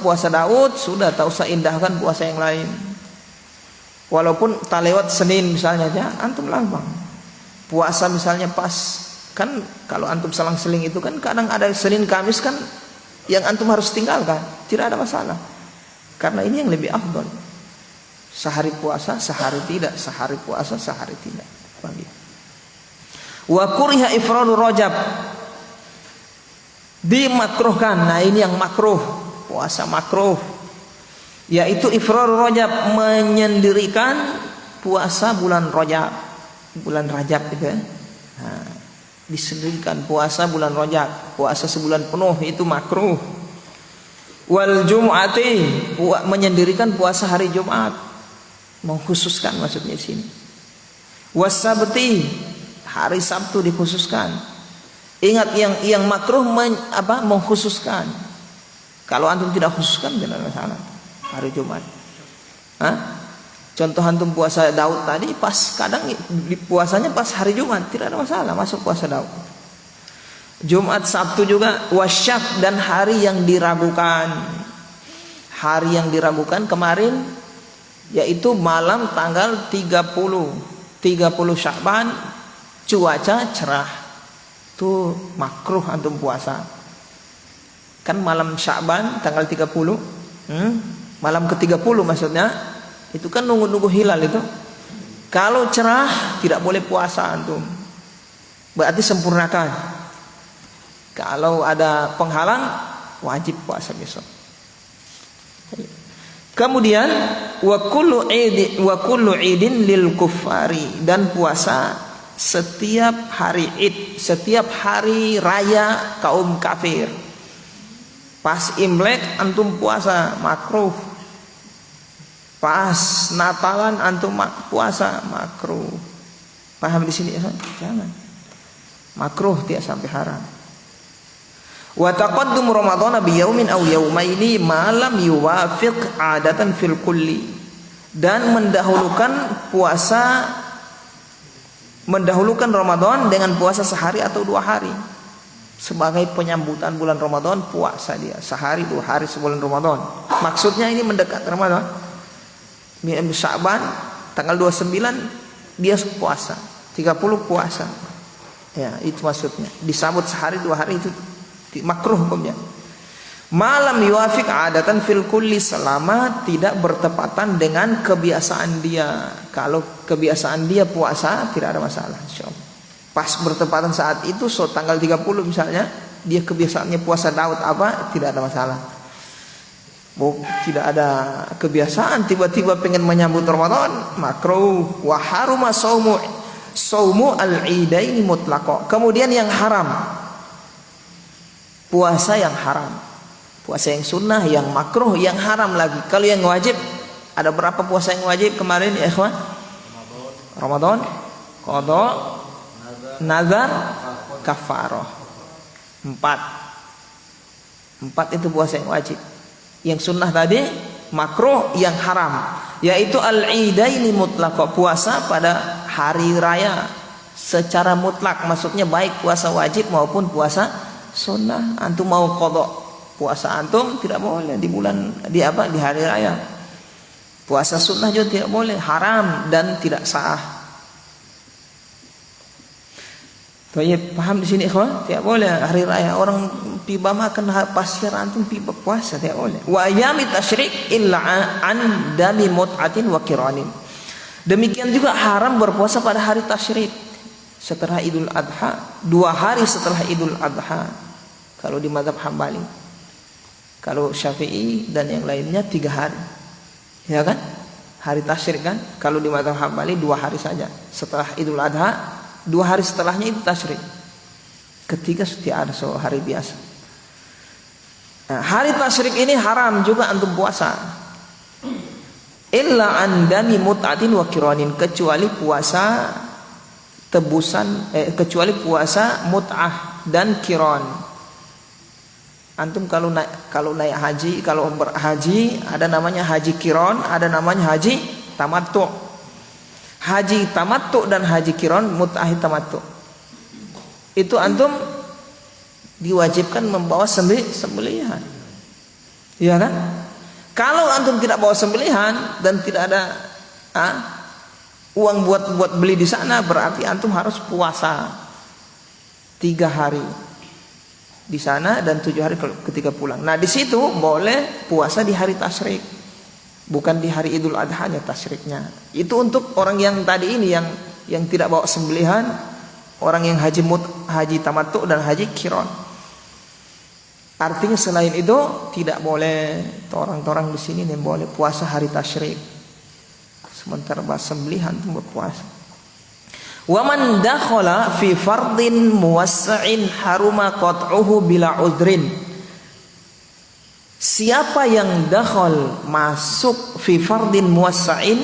puasa Daud, sudah tak usah indahkan puasa yang lain. Walaupun tak lewat Senin misalnya aja, antum lambang. Puasa misalnya pas, kan kalau antum selang-seling itu kan kadang ada Senin Kamis kan yang antum harus tinggalkan, tidak ada masalah. Karena ini yang lebih afdal. Sehari puasa, sehari tidak. Sehari puasa, sehari tidak. Wa kuriha ifradu Rajab. Dimakruhkan. Nah, ini yang makruh. Puasa makruh. Yaitu ifradu Rajab, menyendirikan puasa bulan Rajab. Bulan Rajab itu ya. Nah, disendirikan puasa bulan Rajab. Puasa sebulan penuh itu makruh. Wal Jum'ati, menyendirikan puasa hari Jumat. Mengkhususkan maksudnya di sini. Wasabti, hari Sabtu dikhususkan. Ingat yang makruh mengkhususkan. Kalau antum tidak khususkan tidak masalah. Hari Jumat. Hah? Contoh antum puasa Daud tadi pas kadang puasanya pas hari Jumat, tidak ada masalah masuk puasa Daud. Jumat, Sabtu juga. Wasyak, dan hari yang diragukan. Hari yang diragukan kemarin yaitu malam tanggal 30 Sya'ban, cuaca cerah. Itu makruh antum puasa. Kan malam Sya'ban tanggal 30, malam ke-30 maksudnya, itu kan nunggu-nunggu hilal itu. Kalau cerah tidak boleh puasa antum. Berarti sempurnakan. Kalau ada penghalang wajib puasa besok. Kemudian wa kullu idin lil kuffari, dan puasa setiap hari Id, setiap hari raya kaum kafir. Pas Imlek antum puasa makruh. Pas Natalan antum puasa makruh. Paham di sini ya? Jangan. Makruh tidak sampai haram. Wa taqaddum Ramadan bi yaumin aw yaumaini ma lam yuwafiq 'adatan fil kulli, dan mendahulukan Ramadan dengan puasa sehari atau 2 hari sebagai penyambutan bulan Ramadan. Puasa dia sehari 2 hari sebelum Ramadan. Maksudnya ini mendekat Ramadan. Sya'ban tanggal 29 dia puasa, 30 puasa. Ya, itu maksudnya. Disambut sehari 2 hari itu makruh hukumnya. Malam yuwafiq adatan fil kulli, selama tidak bertepatan dengan kebiasaan dia. Kalau kebiasaan dia puasa tidak ada masalah insyaallah. Pas bertepatan saat itu, so tanggal 30 misalnya, dia kebiasaannya puasa Daud tidak ada masalah. Tidak ada kebiasaan tiba-tiba pengen menyambut Ramadan, makruh. Wa haruma saumu al-idaini mutlaqo. Kemudian yang haram, puasa yang haram. Puasa yang sunnah, yang makruh, yang haram lagi. Kalau yang wajib, ada berapa puasa yang wajib kemarin ya ikhwan? Ramadan, qada, nazar, kafarah. 4 itu puasa yang wajib. Yang sunnah tadi makruh, yang haram yaitu al-idaini mutlaq, puasa pada hari raya secara mutlak, maksudnya baik puasa wajib maupun puasa sunnah. Antum mau qada puasa antum tidak boleh di hari raya. Puasa sunnah juga tidak boleh, haram dan tidak sah. Paham di sini ikhwan? Tidak boleh hari raya orang tiba makan pasir antum tiba puasa, tidak boleh. Wa ayyamit tasyrik illa an dami mut'atin wa qiranin. Demikian juga haram berpuasa pada hari tasyrik setelah Idul Adha, 2 hari setelah Idul Adha. Kalau di mazhab Hambali. Kalau Syafi'i dan yang lainnya 3 hari. Ya kan? Hari tasyrik kan? Kalau di mazhab Hambali 2 hari saja setelah Idul Adha. 2 hari setelahnya itu tasyrik. Ketiga setiap ada hari biasa. Nah, hari tasyrik ini haram juga antum puasa. Illa an dami mut'atin wa qiranin, kecuali puasa tebusan, kecuali puasa mut'ah dan qiran. Antum kalau naik haji, kalau berhaji ada namanya haji qiran, ada namanya haji tamattu'. Haji tamattu dan haji qiran, mut'ah tamattu, itu antum diwajibkan membawa sembelihan. Iya kan? Kalau antum tidak bawa sembelihan dan tidak ada uang buat beli di sana, berarti antum harus puasa 3 hari di sana dan 7 hari ketika pulang. Nah, di situ boleh puasa di hari tasyrik. Bukan di hari Idul Adha-nya tasyriknya. Itu untuk orang yang tadi ini yang tidak bawa sembelihan, orang yang haji tamattu dan haji qiran. Artinya selain itu tidak boleh. Orang-orang di sini yang boleh puasa hari tasyrik. Sementara sembelihan itu berpuasa. Wa man dakhala fi fardin muwassa'in haruma qat'uhu bila udhrin. Siapa yang dakhal masuk fi fardin muwassa'in,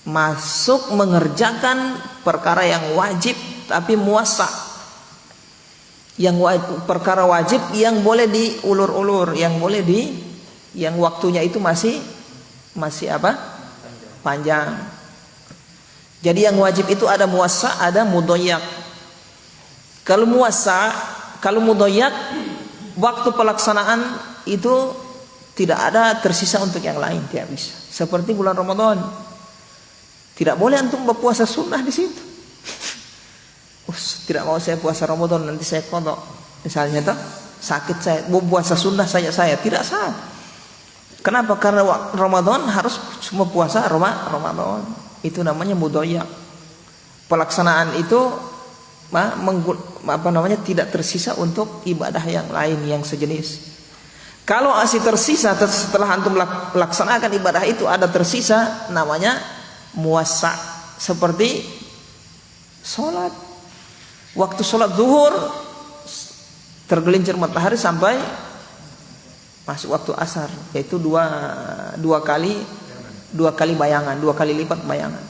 masuk mengerjakan perkara yang wajib tapi muwassa', perkara wajib yang boleh diulur-ulur, yang waktunya itu masih apa? Panjang. Jadi yang wajib itu ada muwassa', ada mudayyak. Kalau mudayyak, waktu pelaksanaan itu tidak ada tersisa untuk yang lain, tidak bisa. Seperti bulan Ramadan, tidak boleh antum berpuasa sunnah di situ. Tidak mau saya puasa Ramadan, nanti saya qadha. Misalnya tuh sakit saya, mau puasa sunnah saya tidak sah. Kenapa? Karena Ramadan harus cuma puasa Ramadan. Itu namanya mudayyak. Pelaksanaan itu tidak tersisa untuk ibadah yang lain yang sejenis. Kalau masih tersisa setelah antum laksanakan ibadah itu ada tersisa, namanya muwassa'. Seperti sholat. Waktu sholat zuhur tergelincir matahari sampai masuk waktu asar, yaitu dua kali bayangan, 2 kali lipat bayangan.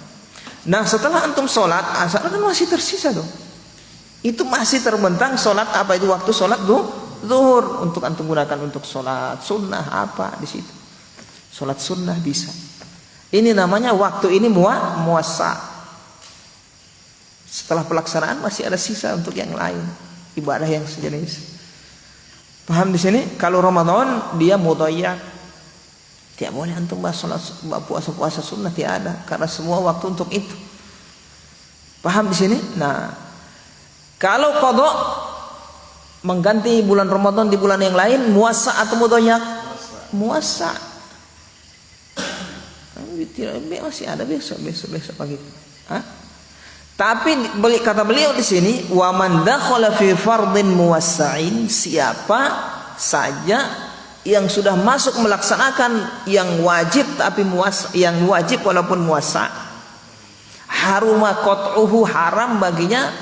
Nah setelah antum sholat asar kan masih tersisa dong. Itu masih terbentang sholat apa itu waktu sholat zuhur untuk antum gunakan untuk sholat sunnah apa di situ. Sholat sunnah bisa. Ini namanya waktu ini muwassa'. Setelah pelaksanaan masih ada sisa untuk yang lain, ibadah yang sejenis. Paham di sini? Kalau Ramadan dia mudayyak. Tidak boleh antum puasa sunnah, tidak ada, karena semua waktu untuk itu. Paham di sini? Nah, kalau qadha mengganti bulan Ramadan di bulan yang lain, muwassa' atau mudayyak? Muwassa'. Masih ada besok pagi. Tapi kata beliau di sini, wa man dakhala fi fardin muwassa'in, siapa saja yang sudah masuk melaksanakan yang wajib tapi yang wajib walaupun muwassa', haruma qat'uhu, haram baginya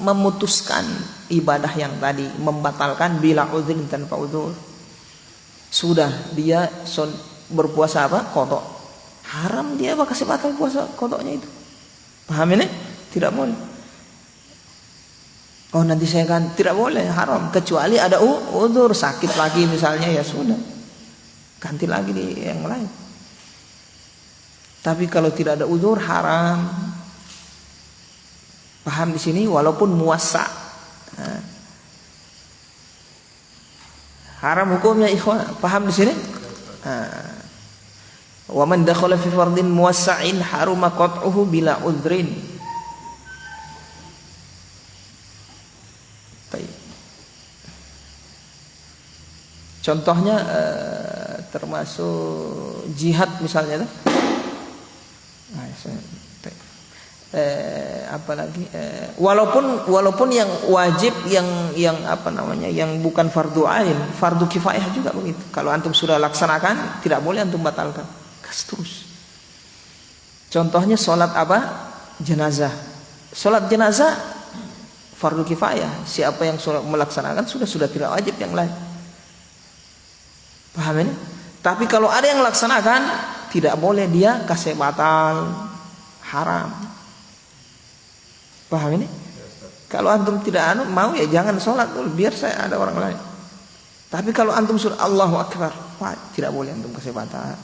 memutuskan ibadah yang tadi, membatalkan bila udhrin, tanpa udhur. Sudah dia berpuasa apa? Qadha. Haram dia kasih batal puasa qadhanya itu. Paham ini? Tidak boleh. Oh nanti saya kan tidak boleh, haram, kecuali ada udhur, sakit lagi misalnya, ya sudah ganti lagi di yang lain. Tapi kalau tidak ada udhur haram. Paham di sini? Walaupun muwassa'. Haram hukumnya ikhwan. Paham di sini? Wa man dakhala fi fardin muwassa'in haruma qat'uhu bila udhrin. Contohnya termasuk jihad misalnya, apalagi walaupun yang wajib yang apa namanya, yang bukan fardu ain, fardu kifayah juga begitu. Kalau antum sudah laksanakan, tidak boleh antum batalkan, kas terus. Contohnya sholat apa? Jenazah. Sholat jenazah fardu kifayah. Siapa yang melaksanakan sudah tidak wajib yang lain. Paham ini? Tapi kalau ada yang laksanakan, tidak boleh dia kasih batal, haram. Paham ini? Kalau antum tidak mau, ya jangan sholat dulu, biar saya ada orang lain. Tapi kalau antum sudah Allahu Akbar, tidak boleh antum kasih batal.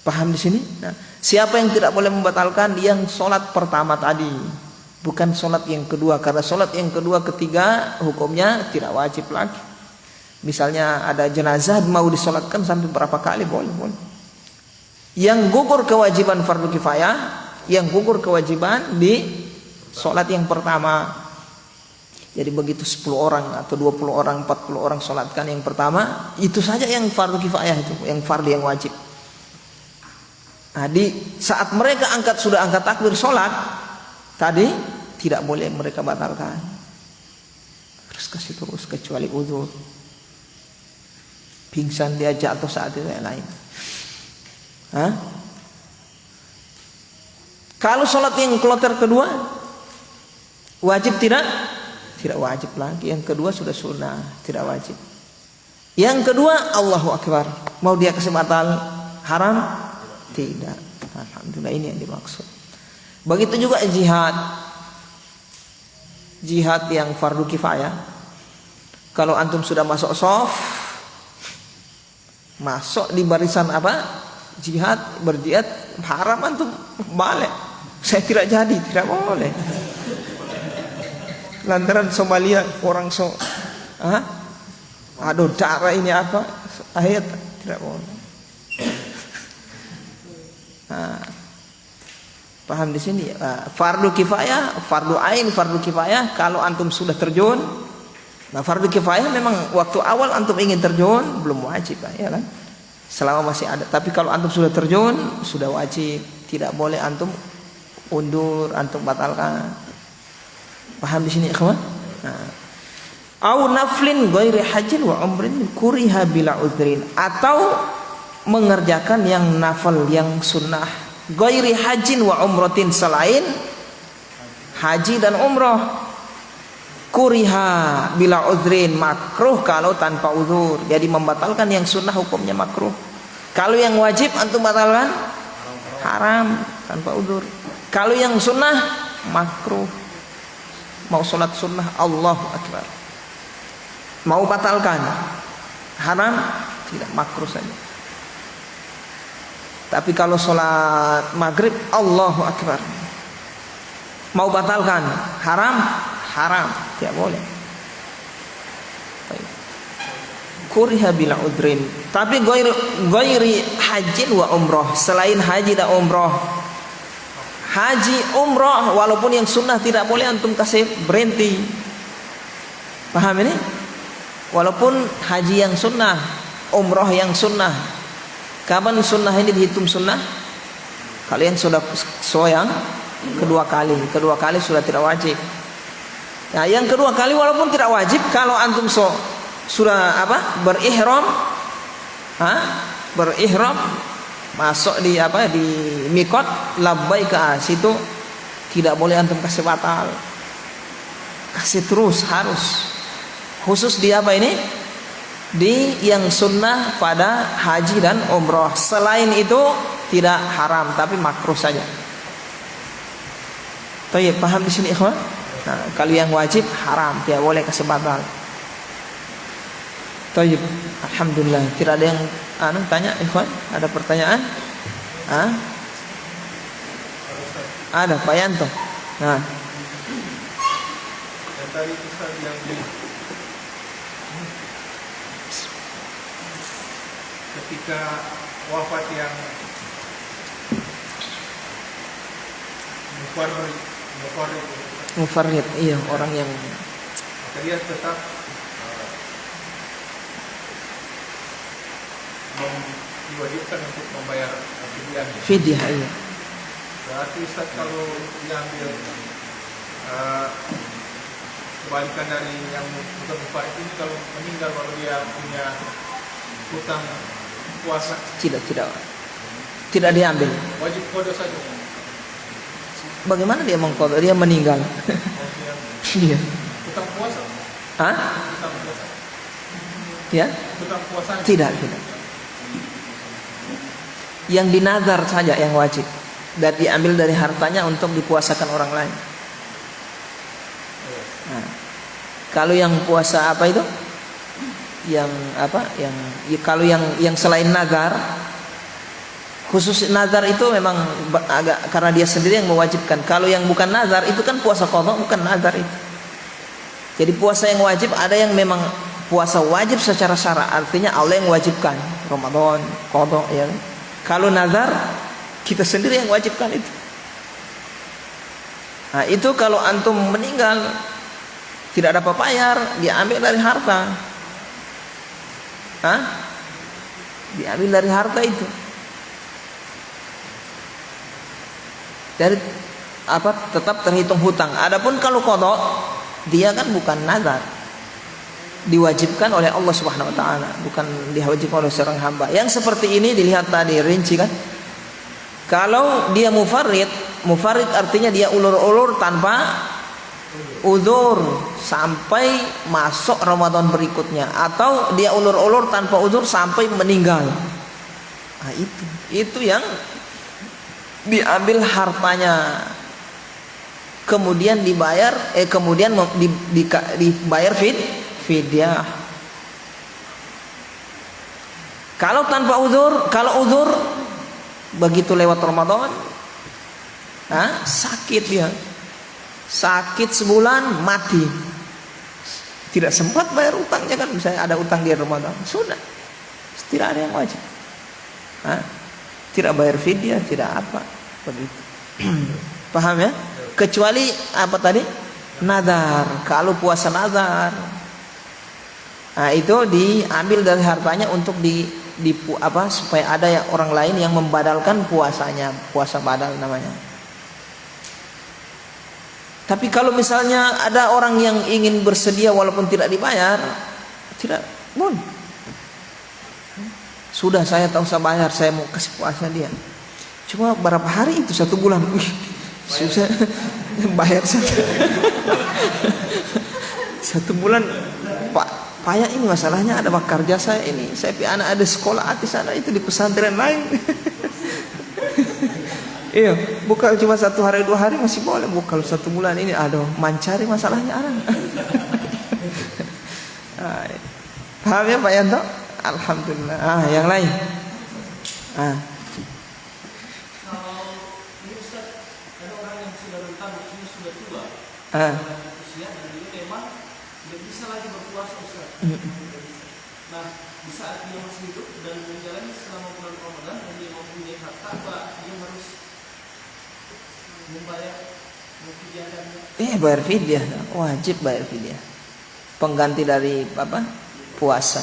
Paham di sini? Nah, siapa yang tidak boleh membatalkan? Yang sholat pertama tadi, bukan sholat yang kedua, karena sholat yang kedua, ketiga hukumnya tidak wajib lagi. Misalnya ada jenazah mau disolatkan sampai berapa kali, boleh. Yang gugur kewajiban fardu kifayah, yang gugur kewajiban di solat yang pertama. Jadi begitu 10 orang atau 20 orang, 40 orang sholatkan yang pertama, itu saja yang fardu kifayah itu, yang fardu yang wajib. Nah, di saat mereka sudah angkat takbir sholat tadi, tidak boleh mereka batalkan. Terus kasih terus kecuali uzur. Pingsan dia jatuh saat itu yang lain. Hah? Kalau sholat yang kloter kedua wajib tidak? Tidak wajib lagi. Yang kedua sudah sunnah, tidak wajib. Yang kedua Allahu Akbar. Mau dia kasih batal haram? Tidak. Alhamdulillah, ini yang dimaksud. Begitu juga jihad. Jihad yang fardu kifayah. Kalau antum sudah masuk shaf, masuk di barisan apa? Jihad, berjihad, haram antum balik. Saya tidak jadi, tidak boleh. Lantaran Somalia orang aduh darah ini apa? Ayat tidak boleh. Paham di sini? Fardu kifayah, fardu ain, fardu kifayah. Kalau antum sudah terjun, nah fardu kifayah memang waktu awal antum ingin terjun belum wajib, ya kan? Selama masih ada. Tapi kalau antum sudah terjun, sudah wajib. Tidak boleh antum undur, antum batalkan. Paham di sini, ikhwan? Au naflin ghairi hajin wa umrin kuriha bila udhrin, atau mengerjakan yang nafal, yang sunnah, ghairi hajin wa umratin, selain haji dan umrah, kuriha bila udhrin, makruh kalau tanpa uzur. Jadi membatalkan yang sunnah hukumnya makruh. Kalau yang wajib antum batalkan haram tanpa uzur. Kalau yang sunnah makruh. Mau sholat sunnah Allahu Akbar, mau batalkan haram, tidak, makruh saja. Tapi kalau sholat maghrib Allahu Akbar, mau batalkan haram, haram, tidak boleh. Kuriha bila udrin. Tapi ghairi hajin wa umroh, selain haji dan umroh. Haji umroh walaupun yang sunnah tidak boleh antum kasih berhenti. Paham ini? Walaupun haji yang sunnah, umroh yang sunnah. Kapan sunnah ini dihitung sunnah? Kalian sudah soyang kedua kali sudah tidak wajib. Nah, yang kedua kali walaupun tidak wajib, kalau antum sudah berihram, berihram, masuk di mikot, labbaika, situ tidak boleh antum kasih batal, kasih terus, harus khusus di di yang sunnah pada haji dan umroh. Selain itu tidak haram tapi makruh saja. Baik, paham di sini, ikhwan? Nah, kalau yang wajib haram, tidak boleh kasih batal. Baik, alhamdulillah. Tidak ada yang tanya, ikhwan? Ada pertanyaan? Ada, Pak Yanto. Nah. Yang tadi Ustaz yang ketika wafat yang Mufarrid, iya, orang yang dia tetap diwajibkan untuk membayar fidyah, iya. Berarti Ustaz kalau diambil kebalikan dari yang bukan mufarrid ini, kalau meninggal baru dia punya hutang puasa, tidak diambil. Wajib qada saja. Bagaimana dia mengqada? Dia meninggal. Iya. Hutang puasa. Hutang puasa. Ya? Hutang puasa. Tidak. Yang dinazar saja yang wajib, dan diambil dari hartanya untuk dipuasakan orang lain. Nah, kalau yang puasa apa itu? Kalau yang selain nazar, khusus nazar itu memang agak, karena dia sendiri yang mewajibkan. Kalau yang bukan nazar itu kan puasa qada, bukan nazar itu. Jadi puasa yang wajib ada yang memang puasa wajib secara syara, artinya Allah yang wajibkan, Ramadan, qada, ya. Kalau nazar kita sendiri yang wajibkan itu. Nah, itu kalau antum meninggal tidak dapat bayar, dia ambil dari harta. Hah? Diambil dari harta itu. Jadi tetap terhitung hutang. Adapun kalau qada, dia kan bukan nazar. Diwajibkan oleh Allah Subhanahu wa taala, bukan diwajibkan oleh seorang hamba. Yang seperti ini dilihat tadi rinci kan. Kalau dia mufarrid artinya dia ulur-ulur tanpa uzur sampai masuk Ramadan berikutnya, atau dia ulur-ulur tanpa uzur sampai meninggal. Nah, itu yang diambil hartanya, kemudian dibayar dibayar fidyah. Kalau tanpa uzur, kalau uzur begitu lewat Ramadan, sakit dia, sakit sebulan mati, tidak sempat bayar utangnya kan, misalnya ada utang di Ramadan, sudah tidak ada yang wajib, tidak bayar fidyah, tidak apa begitu. Paham ya? Kecuali apa tadi? Nadar. Kalau puasa nadar, itu diambil dari hartanya untuk supaya ada orang lain yang membadalkan puasanya, puasa badal namanya. Tapi kalau misalnya ada orang yang ingin bersedia walaupun tidak dibayar, tidak boleh. Sudah, saya tahu saya bayar, saya mau kasih puasa dia. Cuma berapa hari itu, 1 bulan. Susah bayar saja. 1 bulan, Pak. Payah ini masalahnya, ada bakar jasa ini. Saya pi anak ada sekolah di sana itu di pesantren lain. Iya, bukan cuma 1 hari 2 hari masih boleh. Bukan kalau 1 bulan ini, aduh, mancari masalahnya orang. Paham ya Pak Yanto? Alhamdulillah. Yang lain. Usia dan dia memang tidak bisa lagi berpuasa Ustaz. Nah, di saat dia masih hidup dan menjalani selama bulan Ramadan dan dia mempunyai harta, dia harus membayar fidyahnya. Bayar fidyah, wajib bayar fidyah. Pengganti dari puasa.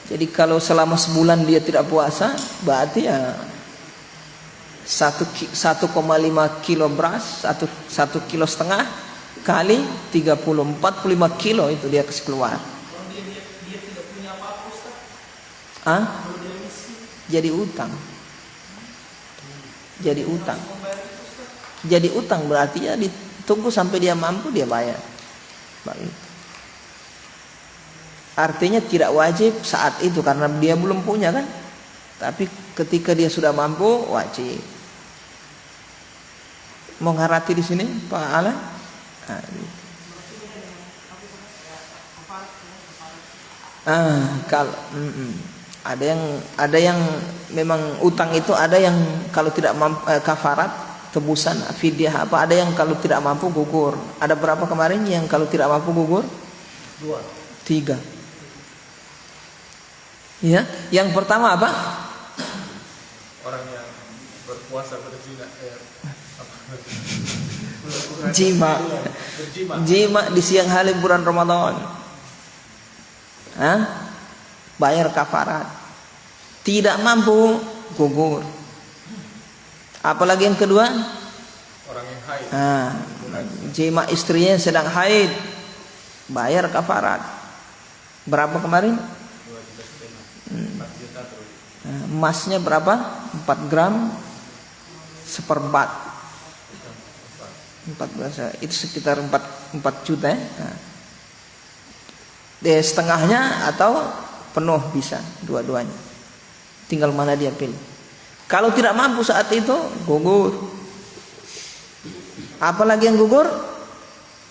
Jadi kalau selama sebulan dia tidak puasa, berarti ya 1,5 kilo beras, 1,5 kilo kali 30, 45 kilo itu dia kasih keluar. Kalau dia tidak punya apa-apa Ustaz. Kalau dia miskin, jadi utang. Jadi utang berarti ya ditunggu sampai dia mampu dia bayar. Baik. Artinya tidak wajib saat itu karena dia belum punya kan. Tapi ketika dia sudah mampu wajib. Mau ngarati di sini Pak Alan? Kalau ada yang memang utang itu, ada yang kalau tidak mampu kafarat, tebusan fidyah ada yang kalau tidak mampu gugur. Ada berapa kemarin yang kalau tidak mampu gugur? 3. Ya, yang pertama apa? Orang yang berpuasa berzina. Jima di siang hari bulan Ramadan. Bayar kafarat. Tidak mampu gugur. Apalagi yang kedua? Orang yang haid. Jima istrinya sedang haid. Bayar kafarat. Berapa kemarin? 2,5 juta. Emasnya berapa? 4 gram seperempat. 14, itu sekitar 4 juta ya. Setengahnya atau penuh bisa, dua-duanya. Tinggal mana dia pilih. Kalau tidak mampu saat itu gugur. Apalagi yang gugur?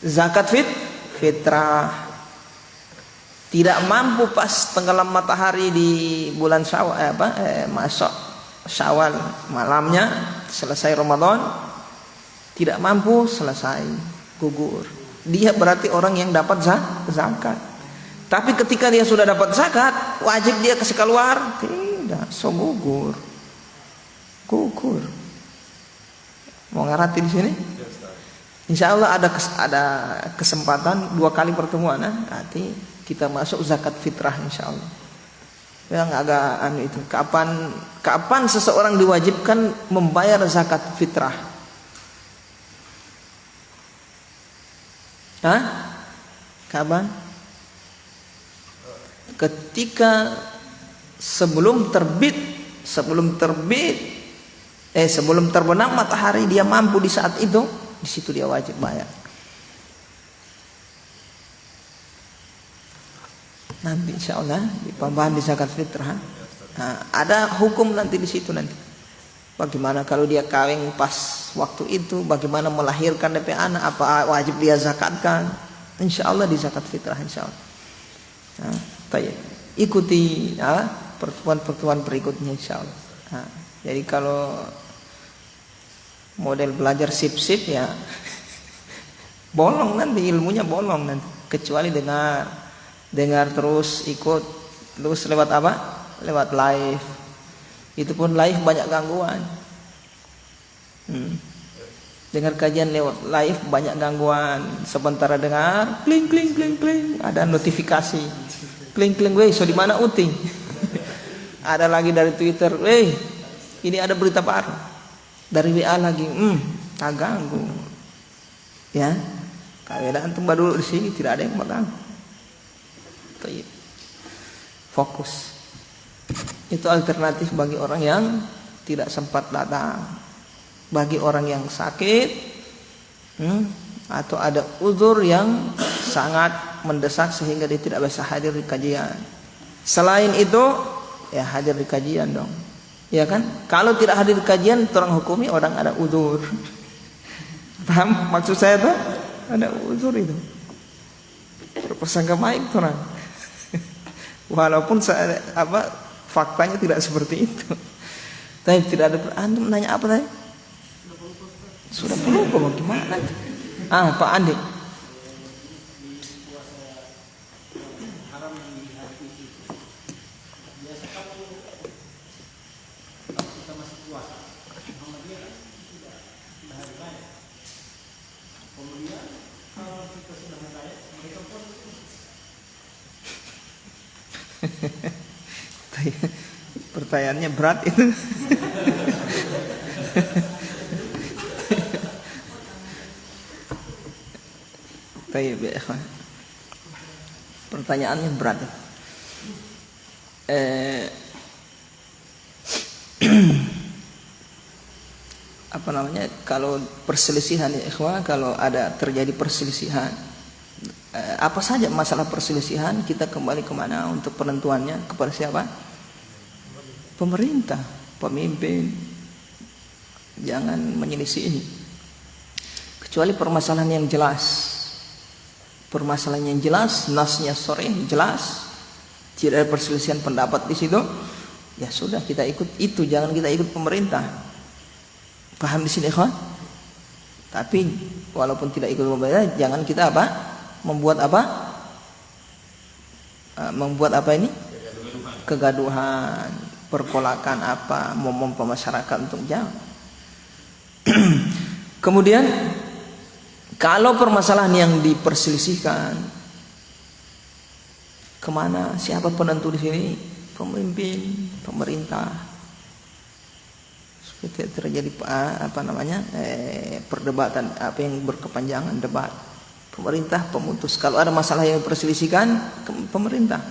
Zakat fitrah. Tidak mampu pas tenggelam matahari di bulan Syawal, masuk Syawal malamnya selesai Ramadan, tidak mampu selesai gugur. Dia berarti orang yang dapat zakat. Tapi ketika dia sudah dapat zakat, wajib dia kasih keluar? Tidak, gugur. Mau ngarati di sini? Insya Allah ada kesempatan 2 kali pertemuan, nanti kita masuk zakat fitrah insya Allah. Yang agak itu kapan seseorang diwajibkan membayar zakat fitrah? Kapan? Ketika sebelum terbenam matahari, dia mampu di saat itu, di situ dia wajib bayar. Nanti insya Allah di pembahasan di zakat fitrah, ada hukum nanti di situ nanti. Bagaimana kalau dia kawin pas waktu itu, bagaimana melahirkan DP anak, apa wajib dia zakatkan? Insya Allah di zakat fitrah insya Allah. Ikuti pertemuan-pertemuan berikutnya insya Allah. Jadi kalau model belajar sip-sip ya bolong nanti, ilmunya bolong nanti. Kecuali dengar terus, ikut terus lewat apa? Lewat live. Itu pun live banyak gangguan. Dengar kajian lewat live banyak gangguan. Sementara dengar kling kling kling kling, ada notifikasi. Kling kling, weh, so di mana uting? Ada lagi dari Twitter, weh, ini ada berita baru. Dari WA lagi, tak ganggu. Ya, keadaan tempat dulu di sini tidak ada yang mengganggu. Fokus. Itu alternatif bagi orang yang tidak sempat datang. Bagi orang yang sakit, atau ada uzur yang sangat mendesak sehingga dia tidak bisa hadir di kajian. Selain itu, ya hadir di kajian dong. Ya kan? Kalau tidak hadir di kajian, orang hukumi orang ada uzur. Paham maksud saya tuh? Ada uzur itu. Berprasangka baik orang. Walaupun faktanya tidak seperti itu. Tapi tidak ada. Antum nanya apa tadi? Sudah lupa bagaimana? Pak Andi. Pertanyaannya berat itu. Pertanyaannya berat. Apa namanya? Kalau perselisihan ya ikhwah, kalau ada terjadi perselisihan, apa saja masalah perselisihan, kita kembali kemana untuk penentuannya? Kepada siapa? Pemerintah, pemimpin. Jangan menyelisihi. Kecuali permasalahan yang jelas. Permasalahan yang jelas, nasnya sore jelas, tidak ada perselisihan pendapat di situ, ya sudah kita ikut itu, jangan kita ikut pemerintah. Paham di sini ikhwan? Tapi walaupun tidak ikut pemerintah, jangan kita membuat ini kegaduhan, perkolakan memompa masyarakat untuk jangan. Kemudian kalau permasalahan yang diperselisihkan, kemana? Siapa penentu di sini? Pemimpin, pemerintah. Supaya terjadi perdebatan yang berkepanjangan, debat. Pemerintah pemutus. Kalau ada masalah yang diperselisihkan, pemerintah.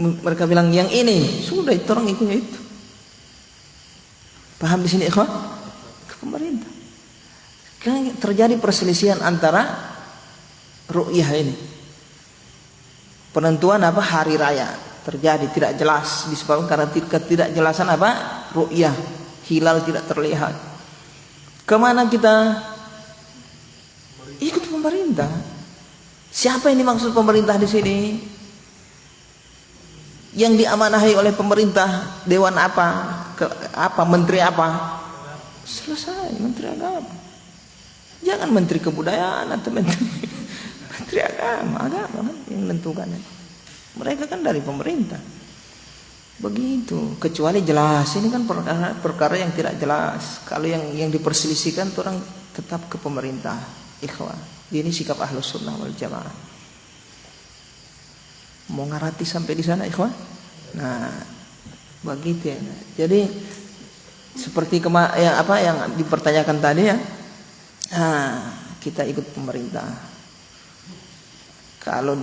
Mereka bilang yang ini, sudah itu orang ikutnya itu. Paham di sini ikhwan? Ke pemerintah. Kan terjadi perselisihan antara ru'yah ini. Penentuan hari raya terjadi tidak jelas disebabkan karena ketidakjelasan ru'yah, hilal tidak terlihat. Kemana kita? Ikut pemerintah. Siapa yang dimaksud pemerintah di sini? Yang diamanahi oleh pemerintah, dewan menteri apa? Selesai, menteri agama. Jangan menteri kebudayaan atau menteri agama kan yang menentukan. Mereka kan dari pemerintah. Begitu, kecuali jelas ini kan perkara yang tidak jelas. Kalau yang diperselisihkan itu orang tetap ke pemerintah, ikhwah. Ini sikap Ahlus Sunnah wal Jamaah. Mau ngarati sampai di sana, ikhwah? Nah, begitu ya. Jadi seperti yang dipertanyakan tadi ya. Kita ikut pemerintah. Kalau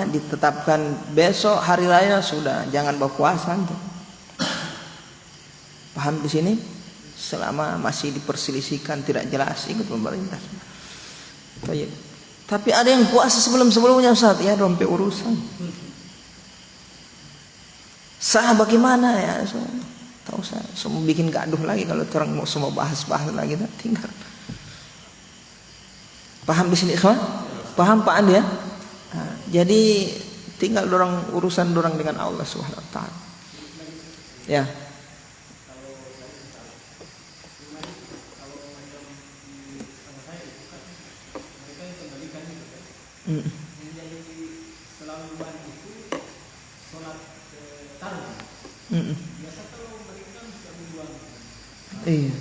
ditetapkan besok hari raya sudah, jangan berpuasa tuh. Paham di sini? Selama masih diperselisihkan tidak jelas, ikut pemerintah. Tapi ada yang puasa sebelumnya Ustaz, ya dompe urusan. Sah bagaimana ya? Tahu saya, semua bikin gaduh lagi kalau orang mau semua bahas-bahas lagi, tinggal. Paham di sini, ikhwan? Paham Pak Andi ya? Nah, jadi tinggal urusan dorang dengan Allah Subhanahu wa taala. Ya. Iya.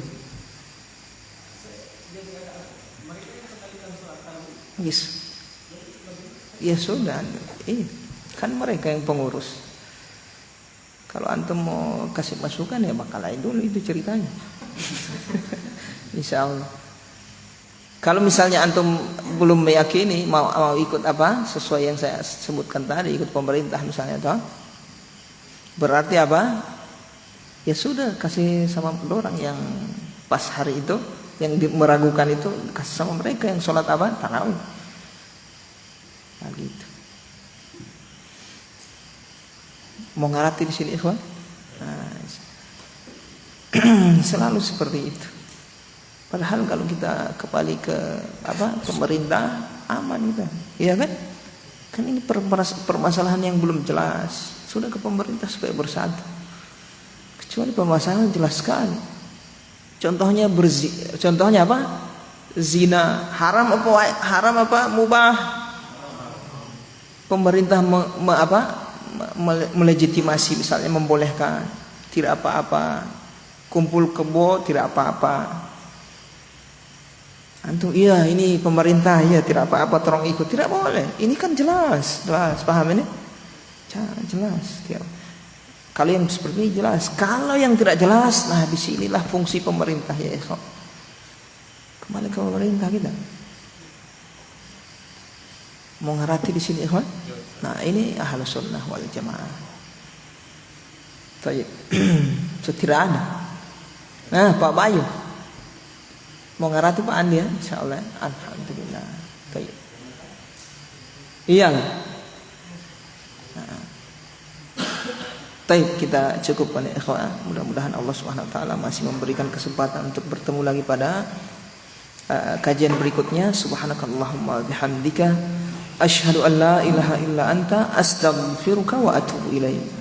Yes. Ya sudah, iya. Kan mereka yang pengurus. Kalau antum mau kasih masukan ya bakal lain dulu itu ceritanya. Insya Allah. Kalau misalnya antum belum meyakini mau ikut apa sesuai yang saya sebutkan tadi, ikut pemerintah misalnya, toh, berarti apa? Ya sudah, kasih sama orang yang pas hari itu, yang meragukan itu, kasih sama mereka yang sholat apa? Tarawih. Nah, gitu. Mau ngarati di sini, ikhwan? Nah, selalu seperti itu. Padahal kalau kita kembali ke pemerintah aman kita, iya kan? Kan ini permasalahan yang belum jelas. Sudah ke pemerintah supaya bersatu. Kecuali permasalahan jelas sekali. Contohnya apa? Zina haram apa mubah? Pemerintah melegitimasi, misalnya membolehkan, tidak apa-apa. Kumpul kebo tidak apa-apa. Antum iya ini pemerintah ya tidak apa-apa, tolong ikut, tidak boleh. Ini kan jelas, paham ini? Jelas. Kalau yang seperti ini jelas. Kalau yang tidak jelas, nah disinilah fungsi pemerintah ya. Kembali ke pemerintah kita. Mau ngarati di sini, ikhwan? Nah ini Ahlus Sunnah wal Jamaah. Baik. Tidak ada. Nah Pak Bayu. Mau ngarati Pak Andi ya, insyaallah. Alhamdulillah. Baik. Iya. Nah. Baik, kita cukupkan ya ikhwan. Mudah-mudahan Allah Subhanahu wa taala masih memberikan kesempatan untuk bertemu lagi pada kajian berikutnya. Subhanakallahumma bihamdika asyhadu an la ilaha illa anta astaghfiruka wa atubu ilaik.